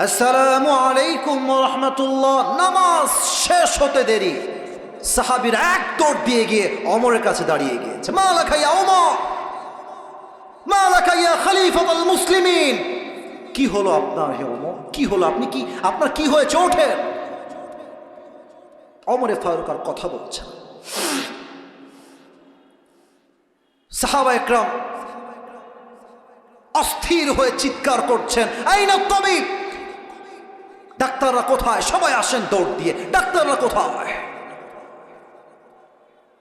Speaker 1: আসসালামু আলাইকুম ওয়া রাহমাতুল্লাহ, নামাজ শেষ হতে দেরি সাহাবীর এক দৌড় দিয়ে গিয়ে ওমরের কাছে দাঁড়িয়ে গিয়েছে। মালাকা ইয়া ওমর, মালাকা ইয়া খলিফাতুল মুসলিমিন, কি হলো আপনার হে ওমর, কি হলো, আপনি কি, আপনার কি হয়েছে, ওঠেন। ওমরে ফারুক আর কথা বলছেন। সাহাবা একরাম অস্থির হয়ে চিৎকার করছেন আইনা তাবিব, ডাক্তাররা কোথায়, সবাই আসেন দৌড় দিয়ে, ডাক্তাররা কোথায়।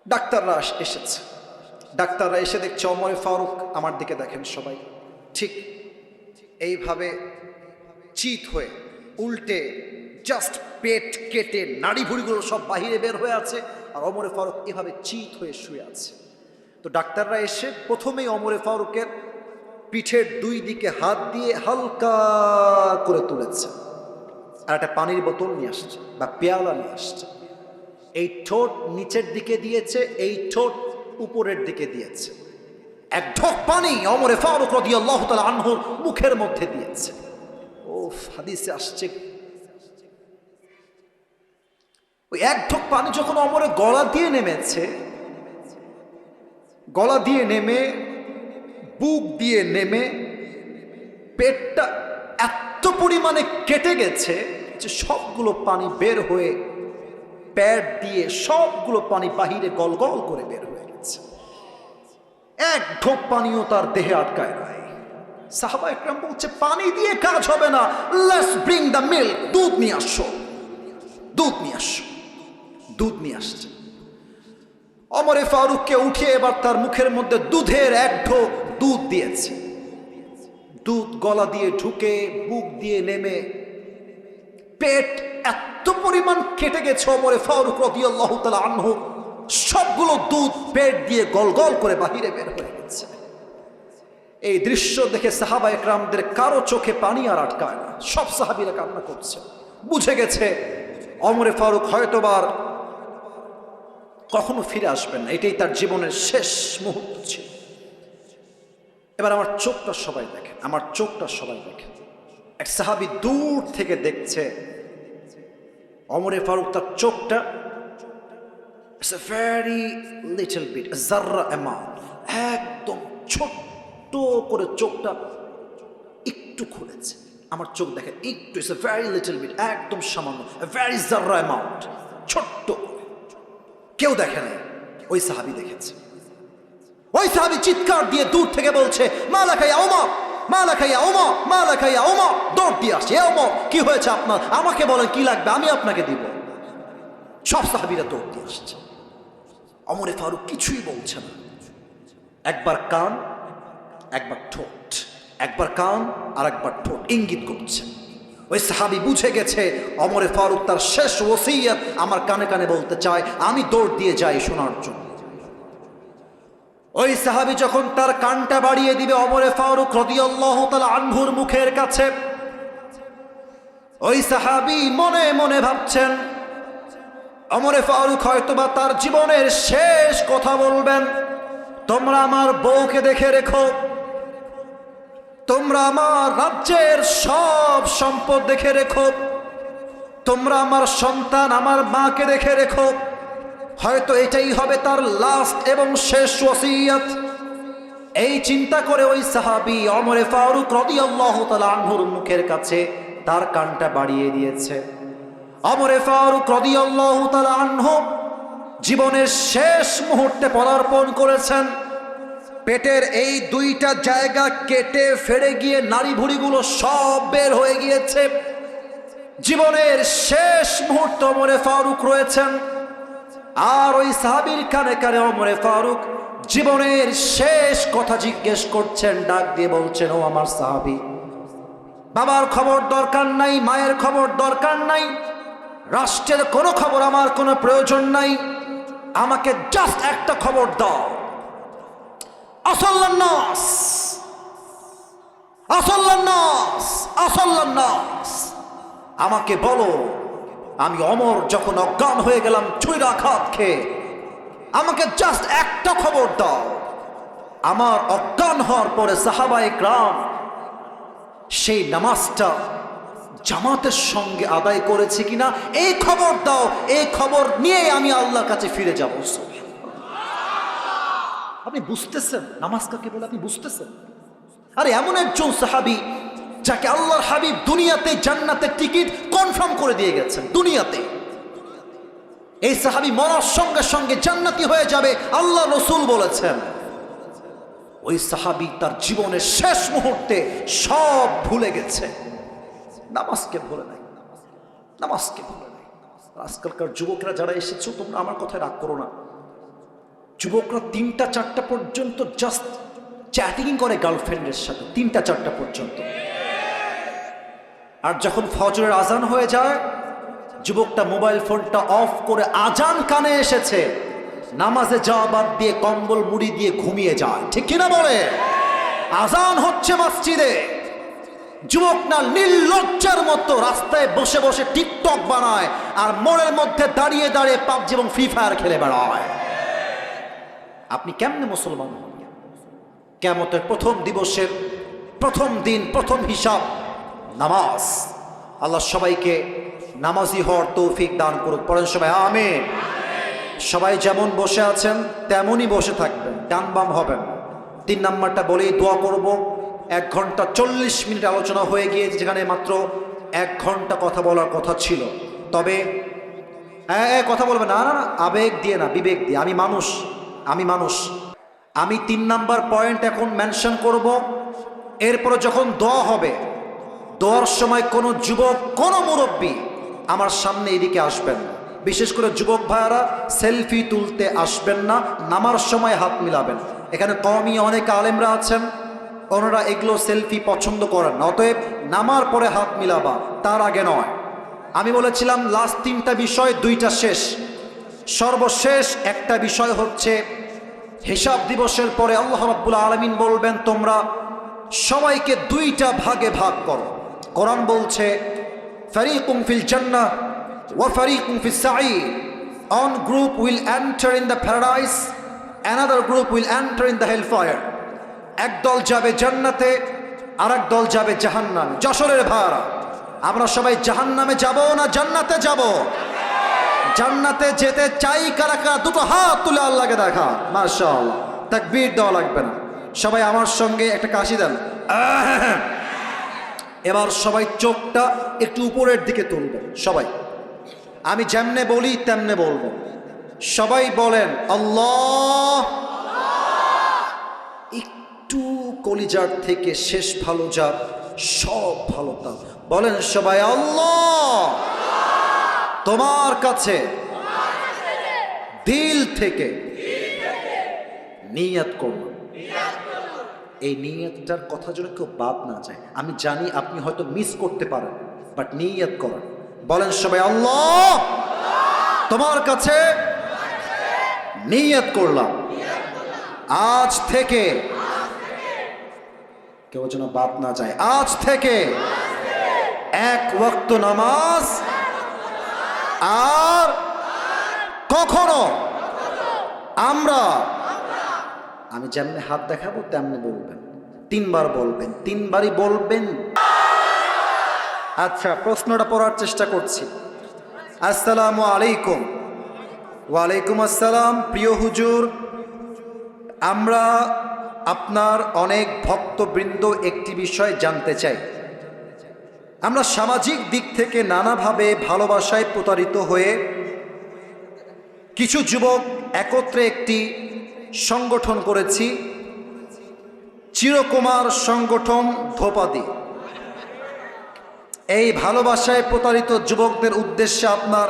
Speaker 1: ডাক্তাররা এসেছে। ডাক্তাররা এসে দেখছে ওমরে ফারুক, আমার দিকে দেখেন সবাই, ঠিক এইভাবে চিত হয়ে উল্টে জাস্ট পেট কেটে নাড়ি ভুড়িগুলো সব বাহিরে বের হয়ে আছে, আর ওমরে ফারুক এভাবে চিত হয়ে শুয়ে আছে। তো ডাক্তাররা এসে প্রথমেই ওমরে ফারুকের পিঠের দুই দিকে হাত দিয়ে হালকা করে তুলেছে, আর একটা পানির বোতল নিয়ে আসছে বা পেয়ালা নিয়ে আসছে। এই ঠোঁট নিচের দিকে দিয়েছে, এই ঠোঁট উপরের দিকে দিয়েছে। এক ঢোক পানি ওমরে ফারুক রাদিয়াল্লাহু তাআলা আনহুর মুখের মধ্যে দিয়েছে। ও হাদিসে আসছে, ওই এক ঢোক পানি যখন ওমরের গলা দিয়ে নেমেছে, গলা দিয়ে নেমে বুক দিয়ে নেমে পেটটা এত পরিমাণে কেটে গেছে যে সবগুলো পানি বের হয়ে পেট দিয়ে সবগুলো পানি বাহিরে গলগল করে বের হয়ে গেছে। এক ঢোক পানিও তার দেহে আটকায় নাই। সাহাবা একরাম বলছে, পানি দিয়ে কাজ হবে না, লেটস ব্রিং দ্য মিল্ক, দুধ নিয়ে আসো, দুধ নিয়ে আসো। দুধ নিয়ে আসছে। ওমরে ফারুককে উঠিয়ে এবার তার মুখের মধ্যে দুধের এক ঢোক দুধ দিয়েছে। দুধ গলা দিয়ে ঢুকে বুক দিয়ে নেমে পেট এত পরিমাণ কেটে গেছে ওমরে ফারুক রাদিয়াল্লাহু তাআলা আনহু, সবগুলো দুধ পেট দিয়ে গলগল করে বাহিরে বের হয়ে গেছে। এই দৃশ্য দেখে সাহাবা একরামদের কারো চোখে পানি আর আটকায় না, সব সাহাবীরা কান্না করছে। বুঝে গেছে ওমরে ফারুক হয়তোবার কখনো ফিরে আসবেন না, এটাই তার জীবনের শেষ মুহূর্ত ছিল। এবার আমার চোখটা সবাই দেখেন, আমার চোখটা সবাই দেখেন। এক সাহাবী দূর থেকে দেখছে ওমরে ফারুক, তার চোখটা it's a very little bit, জাররা অ্যামাউন্ট, একদম ছোট্ট করে চোখটা একটু খুলেছে। আমার চোখ দেখেন একটু, it's a very little bit, একদম সামান্য, ভেরি জাররা অ্যামাউন্ট, ছোট্ট। কেউ দেখে নাই, ওই সাহাবী দেখেছে। ওই সাহাবী চিৎকার দিয়ে দূর থেকে বলছে, মালাকা ইয়া ওমর, মালাকা ইয়া ওমর, মালাকা ইয়া ওমর। দৌড় দিয়ে আসছে, এ ওমর কি হয়েছে আপনার, আমাকে বলেন কি লাগবে, আমি আপনাকে দিব। সব সাহাবীরা দৌড় দিয়ে আসছে। ওমরে ফারুক কিছুই বলছে না, একবার কান একবার ঠোঁট, একবার কান আর একবার ঠোঁট ইঙ্গিত করছে। ওই সাহাবী বুঝে গেছে ওমরে ফারুক তার শেষ ওসিয়ত আমার কানে কানে বলতে চায়, আমি দৌড় দিয়ে যাই শোনার জন্য। ওই সাহাবী যখন তার কানটা বাড়িয়ে দিবে ওমরে ফারুক রাদিয়াল্লাহু তাআলা আনহুর মুখের কাছে, ওই সাহাবী মনে মনে ভাবছেন ওমরে ফারুক হয়তোবা তার জীবনের শেষ কথা বলবেন, তোমরা আমার বউকে দেখে রেখো, তোমরা আমার রাজ্যের সব সম্পদ দেখে রেখো, তোমরা আমার সন্তান আমার মাকে দেখে রেখো। হয়তো এটাই হবে তার লাস্ট এবং শেষ ওসিয়ত। এই চিন্তা করে ওই সাহাবী ওমরে ফারুক রাদিয়াল্লাহু তাআলা আনহুর মুখের কাছে তার কানটা বাড়িয়ে দিয়েছে। ওমরে ফারুক রাদিয়াল্লাহু তাআলা আনহু জীবনের শেষ মুহূর্তে পদার্পণ করেছেন। পেটের এই দুইটা জায়গা কেটে ফেড়ে গিয়ে নাড়ি ভুড়িগুলো সব বের হয়ে গিয়েছে। জীবনের শেষ মুহূর্তে ওমরে ফারুক রয়েছেন, আর ওই সাহাবীর কানে কানে ওমরে ফারুক জীবনের শেষ কথা জিজ্ঞেস করছেন, ডাক দিয়ে বলছেন, ও আমার সাহাবী, বাবার খবর দরকার নাই, মায়ের খবর দরকার নাই, রাষ্ট্রের কোনো খবর আমার কোনো প্রয়োজন নাই, আমাকে জাস্ট একটা খবর দাও। আসাল্লান নাস, আসাল্লান নাস, আসাল্লান নাস, আমাকে বলো আমি ওমর যখন অজ্ঞান হয়ে গেলাম ছুরির আঘাত খেয়ে, আমাকে জাস্ট একটা খবর দাও, আমার অজ্ঞান হওয়ার পরে সাহাবায়ে কেরাম সেই নামাজটা জামাতের সঙ্গে আদায় করেছে কিনা এই খবর দাও, এই খবর নিয়ে আমি আল্লাহর কাছে ফিরে যাব। আপনি বুঝতেছেন নামাজ কাকে বলে? আপনি বুঝতেছেন? আরে এমন একজন সাহাবী যাকে আল্লাহর হাবিব দুনিয়াতে জান্নাতের টিকিট কনফার্ম করে দিয়ে গেছেন দুনিয়াতে। এই সাহাবী মরার সঙ্গে সঙ্গে জান্নাতি হয়ে যাবে, আল্লাহ রাসূল বলেছেন। ওই সাহাবী তার জীবনের শেষ মুহূর্তে সব ভুলে গেছে, নামাজকে ভুলে নাই, নামাজকে ভুলে নাই। আজকালকার যুবকরা যারা এসেছো, তোমরা আমার কথায় রাগ করো না, যুবকরা 3টা 4টা পর্যন্ত জাস্ট চ্যাটিং করে গার্লফ্রেন্ডের সাথে, 3টা 4টা পর্যন্ত। আর যখন ফজরের আজান হয়ে যায়, যুবকটা মোবাইল ফোনটা অফ করে, আজান কানে এসেছে, নামাজে যাওয়া বাদ দিয়ে কম্বল মুড়ি দিয়ে ঘুমিয়ে যায়। ঠিক কিনা বলে? আজান হচ্ছে মসজিদে, যুবক না নির্লজ্জার মতো রাস্তায় বসে বসে টিকটক বানায় আর মোড়ের মধ্যে দাঁড়িয়ে দাঁড়িয়ে পাবজি এবং ফ্রি ফায়ার খেলে বেড়ায়। আপনি কেমনে মুসলমান হন? কিয়ামতের প্রথম দিবসের প্রথম দিন, প্রথম হিসাব নামাজ। আল্লাহ সবাইকে নামাজি হওয়ার তৌফিক দান করুক। পড়েন সবাই আমিন। সবাই যেমন বসে আছেন তেমনই বসে থাকবেন, ডান বাম হবেন। 3 নাম্বারটা বলেই দোয়া করব। 1 ঘন্টা 40 মিনিট আলোচনা হয়ে গিয়েছে, যেখানে মাত্র 1 ঘন্টা কথা বলার কথা ছিল। তবে কথা বলবে না, না না, আবেগ দিয়ে না, বিবেক দিয়ে। আমি মানুষ। আমি 3 নাম্বার পয়েন্ট এখন মেনশন করব। এরপরে যখন দোয়া হবে, দোয়ার সময় কোনো যুবক, কোনো মুরব্বী আমার সামনে এদিকে আসবেন না। বিশেষ করে যুবক ভাইয়ারা সেলফি তুলতে আসবেন না, নামার সময় হাত মিলাবেন। এখানে কওমি অনেক আলেমরা আছেন, ওনারা এগুলো সেলফি পছন্দ করেন না। অতএব নামার পরে হাত মিলাবা, তার আগে নয়। আমি বলেছিলাম লাস্ট 3টা বিষয়, 2টা শেষ। সর্বশেষ একটা বিষয় হচ্ছে হিসাব দিবসের পরে আল্লাহ রাব্বুল আলামিন বলবেন, তোমরা সবাইকে 2টা ভাগে ভাগ করো। কোরআন বলছে ফারিকুম ফিল জান্নাহ ওয়া ফারিকুম ফিস সাঈর। One group will enter in the paradise, another group will enter in the hellfire. এক দল যাবে জান্নাতে, আরেক দল যাবে জাহান্নামে। যশোরের ভাইরা, আমরা সবাই জাহান্নামে যাব না জান্নাতে যাব? জান্নাতে যেতে চাই কারা কারা? 2টো হাত তুলে আল্লাহকে দেখা। মাশাআল্লাহ, তাকবীর দেওয়া লাগবে না। সবাই আমার সঙ্গে একটা কাশি দেন। এবার সবাই চোখটা একটু উপরের দিকে তুলবেন। সবাই, আমি যেমনে বলি তেমনে বলবো। সবাই বলেন আল্লাহ। একটু কলিজার থেকে শেষ ভালো যার, সব ভালো তার। বলেন সবাই আল্লাহ। তোমার কাছে দিল থেকে নিয়ত করব। এই নিয়তটার কথা যেন কেউ বাদ না যায়। আমি জানি আপনি হয়তো মিস করতে পারেন, বাট নিয়ত করেন। বলেন সবাই আল্লাহ, তোমার কাছে নিয়ত করলাম, আজ থেকে কেউ যেন বাদ না যায়। আজ থেকে 1 ওয়াক্ত নামাজ আর কখনো আমরা, আমি যেমনি হাত দেখাবো তেমনি বলবেন। 3 বার বলবেন, 3 বারই বলবেন। আচ্ছা, প্রশ্নটা পড়ার চেষ্টা করছি। আসসালামু আলাইকুম। ওয়ালাইকুম আসসালাম। প্রিয় হুজুর, আমরা আপনার অনেক ভক্তবৃন্দ একটি বিষয় জানতে চাই। আমরা সামাজিক দিক থেকে নানাভাবে ভালোবাসায় প্রতারিত হয়ে কিছু যুবক একত্রে একটি সংগঠন করেছি, চিরকুমার সংগঠন ধোপাদি। এই ভালোবাসায় প্রতারিত যুবকদের উদ্দেশ্যে আপনার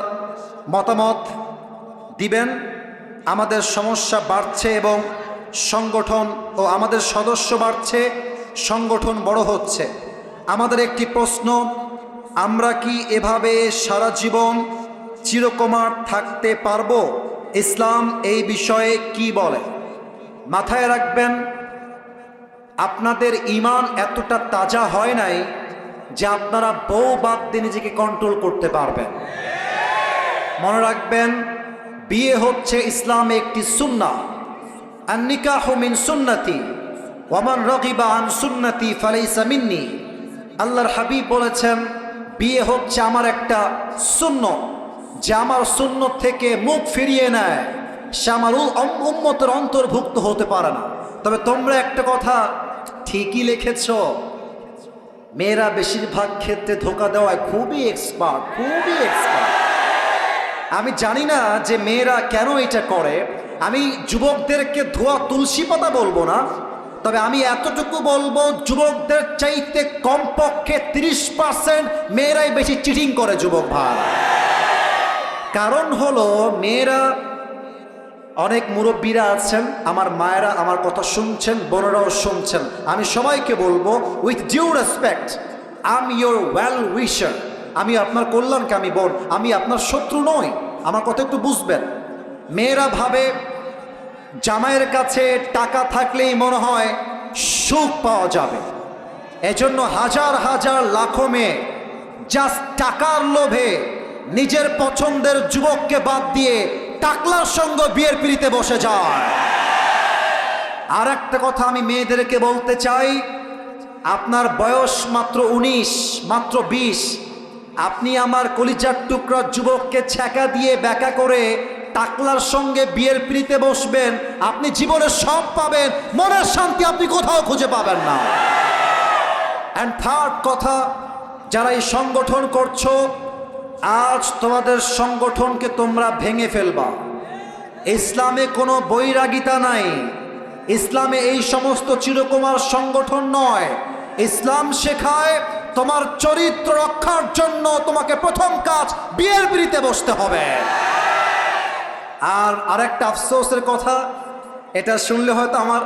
Speaker 1: মতামত দিবেন। আমাদের সমস্যা বাড়ছে এবং সংগঠন ও আমাদের সদস্য বাড়ছে, সংগঠন বড় হচ্ছে। আমাদের একটি প্রশ্ন, আমরা কি এভাবে সারা জীবন চিরকুমার থাকতে পারবো? ইসলাম এই বিষয়ে কি বলে? মাথায় রাখবেন, আপনাদের ঈমান এতটা তাজা হয় নাই যে আপনারা বউ বাদ দিয়ে নিজেকে কন্ট্রোল করতে পারবেন। মনে রাখবেন, বিয়ে হচ্ছে ইসলামে একটি সুন্নাহ। আন-নিকাহু মিন সুন্নতি ওয়া মান রাগিবা আন সুন্নতি ফালাইসা মিন্নি। আল্লাহর হাবিব বলেছেন, বিয়ে হচ্ছে আমার একটা সুন্নত, যে আমার সুন্নত থেকে মুখ ফিরিয়ে নেয় সে আমার উম্মতের অন্তর্ভুক্ত হতে পারে না। তবে তোমরা একটা কথা ঠিকই লিখেছ, মেয়েরা বেশিরভাগ ক্ষেত্রে ধোঁকা দেওয়ায় খুবই এক্সপার্ট। আমি জানি না যে মেয়েরা কেন এটা করে। আমি যুবকদেরকে ধোয়া তুলসী পাতা বলবো না, তবে আমি এতটুকু বলবো, যুবকদের চাইতে কমপক্ষে 30% মেয়েরাই বেশি চিটিং করে যুবক ভাই। কারণ হলো, মেয়েরা অনেক মুরব্বীরা আছেন, আমার মায়েরা আমার কথা শুনছেন, বোনেরাও শুনছেন। আমি সবাইকে বলবো with due respect, I am your well wisher. আমি আপনার কল্যাণকামী বোন, আমি আপনার শত্রু নই। আমার কথা একটু বুঝবেন। মেয়েরা ভাবে জামাইয়ের কাছে টাকা থাকলেই মনে হয় সুখ পাওয়া যাবে। এজন্য হাজার হাজার লাখো মেয়ে জাস্ট টাকার লোভে নিজের পছন্দের যুবককে বাদ দিয়ে টাকলার সঙ্গে বিয়ের পিড়িতে বসে যায়। আর একটা কথা আমি মেয়েদেরকে বলতে চাই, আপনার বয়স মাত্র 19, মাত্র 20, আপনি আমার কলিজার টুকরা যুবককে ছ্যাঁকা দিয়ে ব্যাকা করে টাকলার সঙ্গে বিয়ের পিড়িতে বসবেন, আপনি জীবনে সব পাবেন, মনের শান্তি আপনি কোথাও খুঁজে পাবেন না। অ্যান্ড থার্ড কথা, যারা এই সংগঠন করছো, আজ তোমাদের সংগঠনকে তোমরা ভেঙে ফেলবা। ইসলামে কোনো বৈরাগিতা নাই, ইসলামে এই সমস্ত চিরকুমার সংগঠন নয়। ইসলাম শেখায় তোমার চরিত্র রক্ষার জন্য তোমাকে প্রথম কাজ বিয়ের পিড়িতে বসতে হবে। আর আরেকটা আফসোসের কথা, এটা শুনলে হয়তো আমার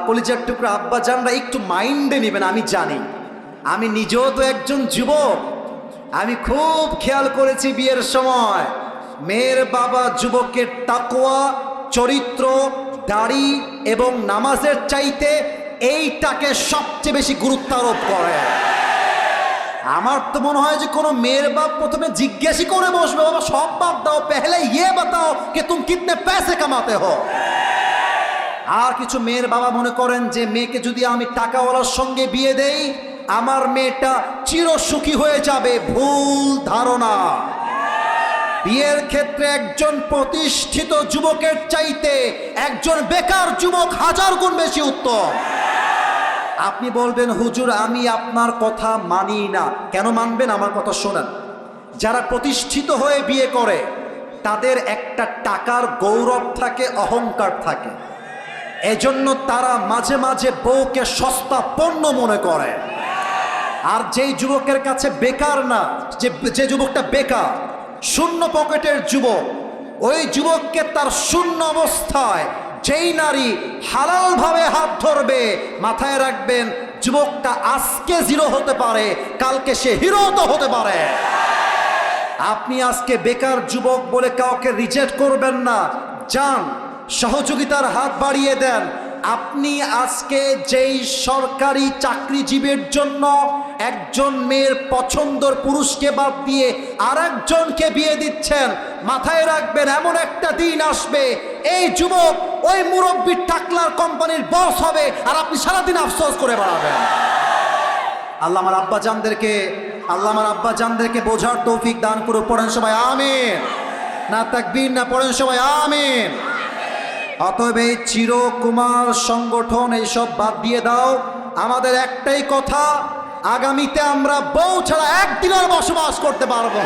Speaker 1: কলিজার টুকরা আব্বা জানরা একটু মাইন্ডে নেবেন, আমি জানি। আমি নিজেও তো একজন যুবক, আমি খুব খেয়াল করেছি বিয়ের সময় মেয়ের বাবা যুবকের তাকওয়া, চরিত্র, দাড়ি এবং নামাজের চাইতে এইটাকে সবচেয়ে বেশি গুরুত্ব আরোপ করে। আমার তো মনে হয় যে কোনো মেয়ের বাপ প্রথমে জিজ্ঞাসা করে বসবে, বাবা সব বাদ দাও, পেহলে ইয়ে বাতাও कि तुम कितने पैसे कमाते हो। আর কিছু মেয়ের বাবা মনে করেন যে মেয়েকে যদি আমি টাকাওয়ালার সঙ্গে বিয়ে দেই আমার মেয়েটা চিরসুখী হয়ে যাবে। ভুল ধারণা। বিয়ের ক্ষেত্রে একজন প্রতিষ্ঠিত যুবকের চাইতে একজন বেকার যুবক হাজার গুণ বেশি উত্তম। আপনি বলবেন হুজুর আমি আপনার কথা মানি না। কেন মানবেন? আমার কথা শোনেন। যারা প্রতিষ্ঠিত হয়ে বিয়ে করে তাদের একটা টাকার গৌরব থাকে, অহংকার থাকে। এজন্য তারা মাঝে মাঝে বউকে সস্তা পণ্য মনে করে। আর যেই যুবকের কাছে বেকার না, যে যুবকটা বেকার, শূন্য পকেটের যুবক, ওই যুবককে তার শূন্য অবস্থায় যেই নারী হালালভাবে হাত ধরবে, মাথায় রাখবেন যুবকটা আজকে জিরো হতে পারে, কালকে সে হিরো তো হতে পারে। আপনি আজকে বেকার যুবক বলে কাউকে রিজেক্ট করবেন না, যান সহযোগিতার হাত বাড়িয়ে দেন। আপনি আজকে যেই সরকারি চাকরিজীবীর জন্য একজন মেয়ের পছন্দের পুরুষকে বাদ দিয়ে আর একজনকে বিয়ে দিচ্ছেন, মাথায় রাখবেন এমন একটা দিন আসবে এই যুবক ওই মুরব্বীর টাকলার কোম্পানির বস হবে, আর আপনি সারাদিন আফসোস করে বেড়াবেন। আল্লাহ আমার আব্বা জানদেরকে বোঝার তৌফিক দান করে। পড়েন সবাই আমিন। না তাকবীর না, পড়েন সবাই আমিন। অতএব এই চিরকুমার সংগঠন এইসব বাদ দিয়ে দাও। আমাদের একটাই কথা, আগামীতে আমরা বউ ছাড়া একদিনের বসবাস করতে পারবো।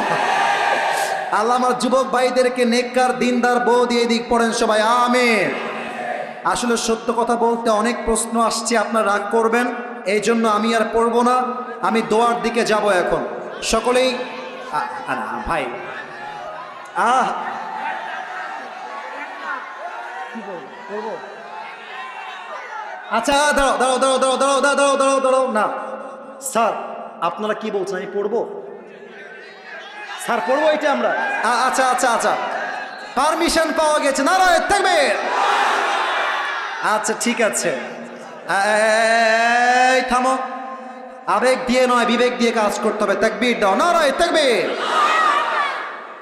Speaker 1: আল্লাহ আমার যুবক ভাইদেরকে নেককার দিনদার বউ দিয়ে দিক। পড়েন সবাই আমিন। আসলে সত্য কথা বলতে অনেক প্রশ্ন আসছে, আপনারা রাগ করবেন, এই জন্য আমি আর পড়বো না, আমি দোয়ার দিকে যাব এখন। সকলেই ভাই আচ্ছা দাঁড়াও দাঁড়াও দাঁড়াও দাঁড়াও দাঁড়াও দাঁড়াও দাঁড়াও দাঁড়াও না স্যার, আপনারা কি বলছেন? আমি পড়বো স্যার, পড়বো এটা আমরা? আচ্ছা আচ্ছা আচ্ছা, পারমিশন পাওয়া গেছে, নারায়ে তাকবীর। আচ্ছা ঠিক আছে, এই থামো, আবেগ দিয়ে নয় বিবেক দিয়ে কাজ করতে হবে। তাকবীর দাও, নারায়ে তাকবীর।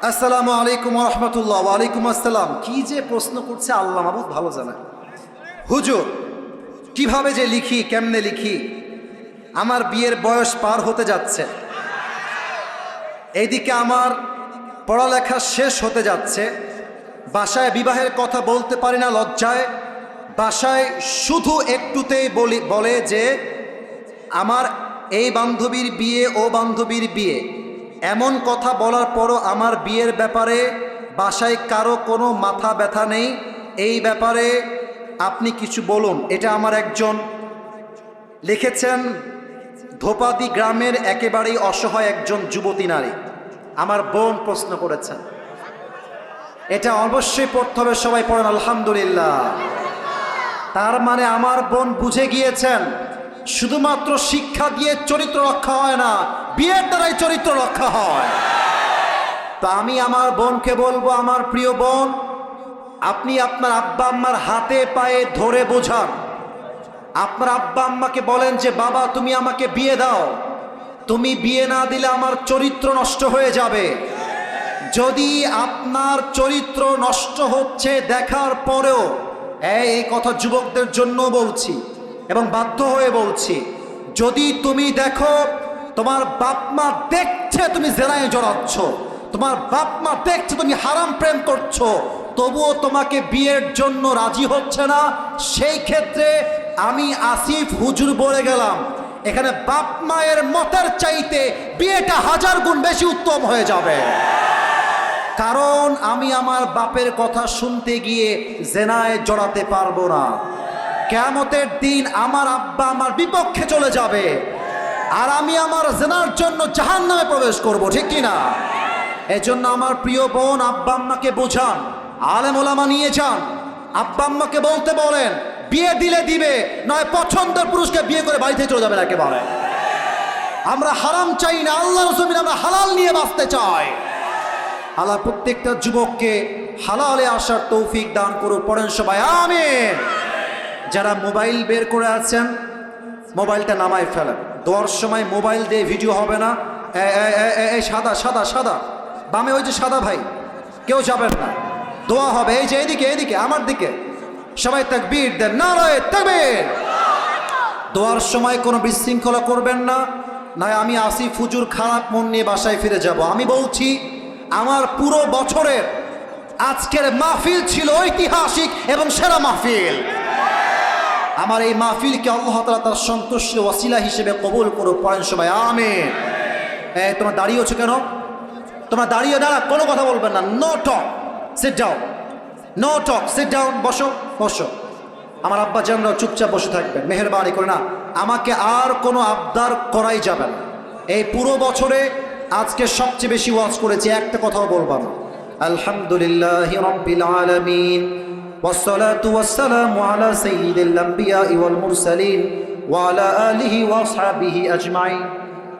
Speaker 1: আসসালামু আলাইকুম ওয়া রাহমাতুল্লাহ। ওয়া আলাইকুম আসসালাম। কি যে প্রশ্ন করছে আল্লাহ মাবুদ ভালো জানে। হুজুর কিভাবে যে লিখি, কেমনে লিখি? আমার বিয়ের বয়স পার হতে যাচ্ছে, এইদিকে আমার পড়ালেখা শেষ হতে যাচ্ছে, বাসায় বিবাহের কথা বলতে পারি না লজ্জায়। বাসায় শুধু একটুতেই বলে যে আমার এই বান্ধবীর বিয়ে, ও বান্ধবীর বিয়ে। এমন কথা বলার পরও আমার বিয়ের ব্যাপারে বাসায় কারো কোনো মাথা ব্যথা নেই। এই ব্যাপারে আপনি কিছু বলুন। এটা আমার একজন লিখেছেন, ধোপাদি গ্রামের একেবারেই অসহায় একজন যুবতী নারী, আমার বোন প্রশ্ন করেছেন। এটা অবশ্যই পড়তে হবে, সবাই পড়েন আলহামদুলিল্লাহ। তার মানে আমার বোন বুঝে গিয়েছেন শুধুমাত্র শিক্ষা দিয়ে চরিত্র রক্ষা হয় না, বিয়ের দ্বারাই চরিত্র রক্ষা হয়। তো আমি আমার বোনকে বলবো, আমার প্রিয় বোন, আপনি আপনার আব্বা আম্মার হাতে পায়ে ধরে বোঝান। আপনার আব্বা আম্মাকে বলেন যে বাবা তুমি আমাকে বিয়ে দাও, তুমি বিয়ে না দিলে আমার চরিত্র নষ্ট হয়ে যাবে। যদি আপনার চরিত্র নষ্ট হচ্ছে দেখার পরেও, এই কথা যুবকদের জন্য বলছি এবং বাধ্য হয়ে বলছি, যদি তুমি দেখো তোমার বাপ মা দেখছে তুমি জেনায় জড়াচ্ছ, তোমার বাপ মা দেখছে তুমি হারাম প্রেম করছো, তবুও তোমাকে বিয়ের জন্য রাজি হচ্ছে না, সেই ক্ষেত্রে আমি আসিফ হুজুর বলে গেলাম, এখানে বাপ মায়ের মতের চাইতে বিয়েটা 1000 গুণ বেশি উত্তম হয়ে যাবে। কারণ আমি আমার বাপের কথা শুনতে গিয়ে জেনায় জড়াতে পারবো না। কিয়ামতের দিন আমার আব্বা আমার বিপক্ষে চলে যাবে, আর আমি আমার জেনার জন্য জাহান্নামে প্রবেশ করব, ঠিক কি না? এজন্য আমার প্রিয় বোন, আব্বা আম্মাকে বোঝান, আলেম ওলামা নিয়ে যান, আব্বা আম্মাকে বলতে বলেন বিয়ে দিলে দিবে, নয় পছন্দের পুরুষকে বিয়ে করে বাড়ি থেকে চলে যাবে একেবারে। আমরা হারাম চাই না, আল্লাহর জমিন আমরা হালাল নিয়ে বাঁচতে চাই। আল্লাহ প্রত্যেকটা যুবককে হালালে আসার তৌফিক দান করুক, পড়েন সবাই আমিন। যারা মোবাইল বের করে আছেন মোবাইলটা নামায় ফেলেন, দোয়ার সময় মোবাইল দিয়ে ভিডিও হবে না। এই সাদা সাদা সাদা বামে ওই যে সাদা ভাই, কেউ যাবেন না, দোয়া হবে। এই যে এদিকে এদিকে আমার দিকে সবাই তাকবীর দেন, নারায়ে তাকবীর। দোয়ার সময় কোনো বিশৃঙ্খলা করবেন না, নয় আমি আসিফ হুজুর খারাপ মন নিয়ে বাসায় ফিরে যাব। আমি বলছি আমার পুরো বছরের আজকের মাহফিল ছিল ঐতিহাসিক এবং সেরা মাহফিল। আমার এই মাহফিলকে আল্লাহ তাআলা তার সন্তুষ্টির ওয়াসিলা হিসেবে কবুল করুক, পড়েন সবাই আমিন। তোমরা দাঁড়িয়েছো কেন? তোমরা দাঁড়িয়ে দাঁড়া, কোনো কথা বলবেন না, no talk, sit down, no talk, sit down, বসো বসো। আমার আব্বা জানরাও চুপচাপ বসে থাকবেন, মেহেরবানি করে। না, আমাকে আর কোনো আবদার করাই যাবে না। এই পুরো বছরে আজকে সবচেয়ে বেশি ওয়াজ করেছি, একটা কথাও বলবো না। আলহামদুলিল্লাহি রাব্বিল আলামিন, والصلاة والسلام على سيد الأنبياء والمرسلين وعلى آله وأصحابه أجمعين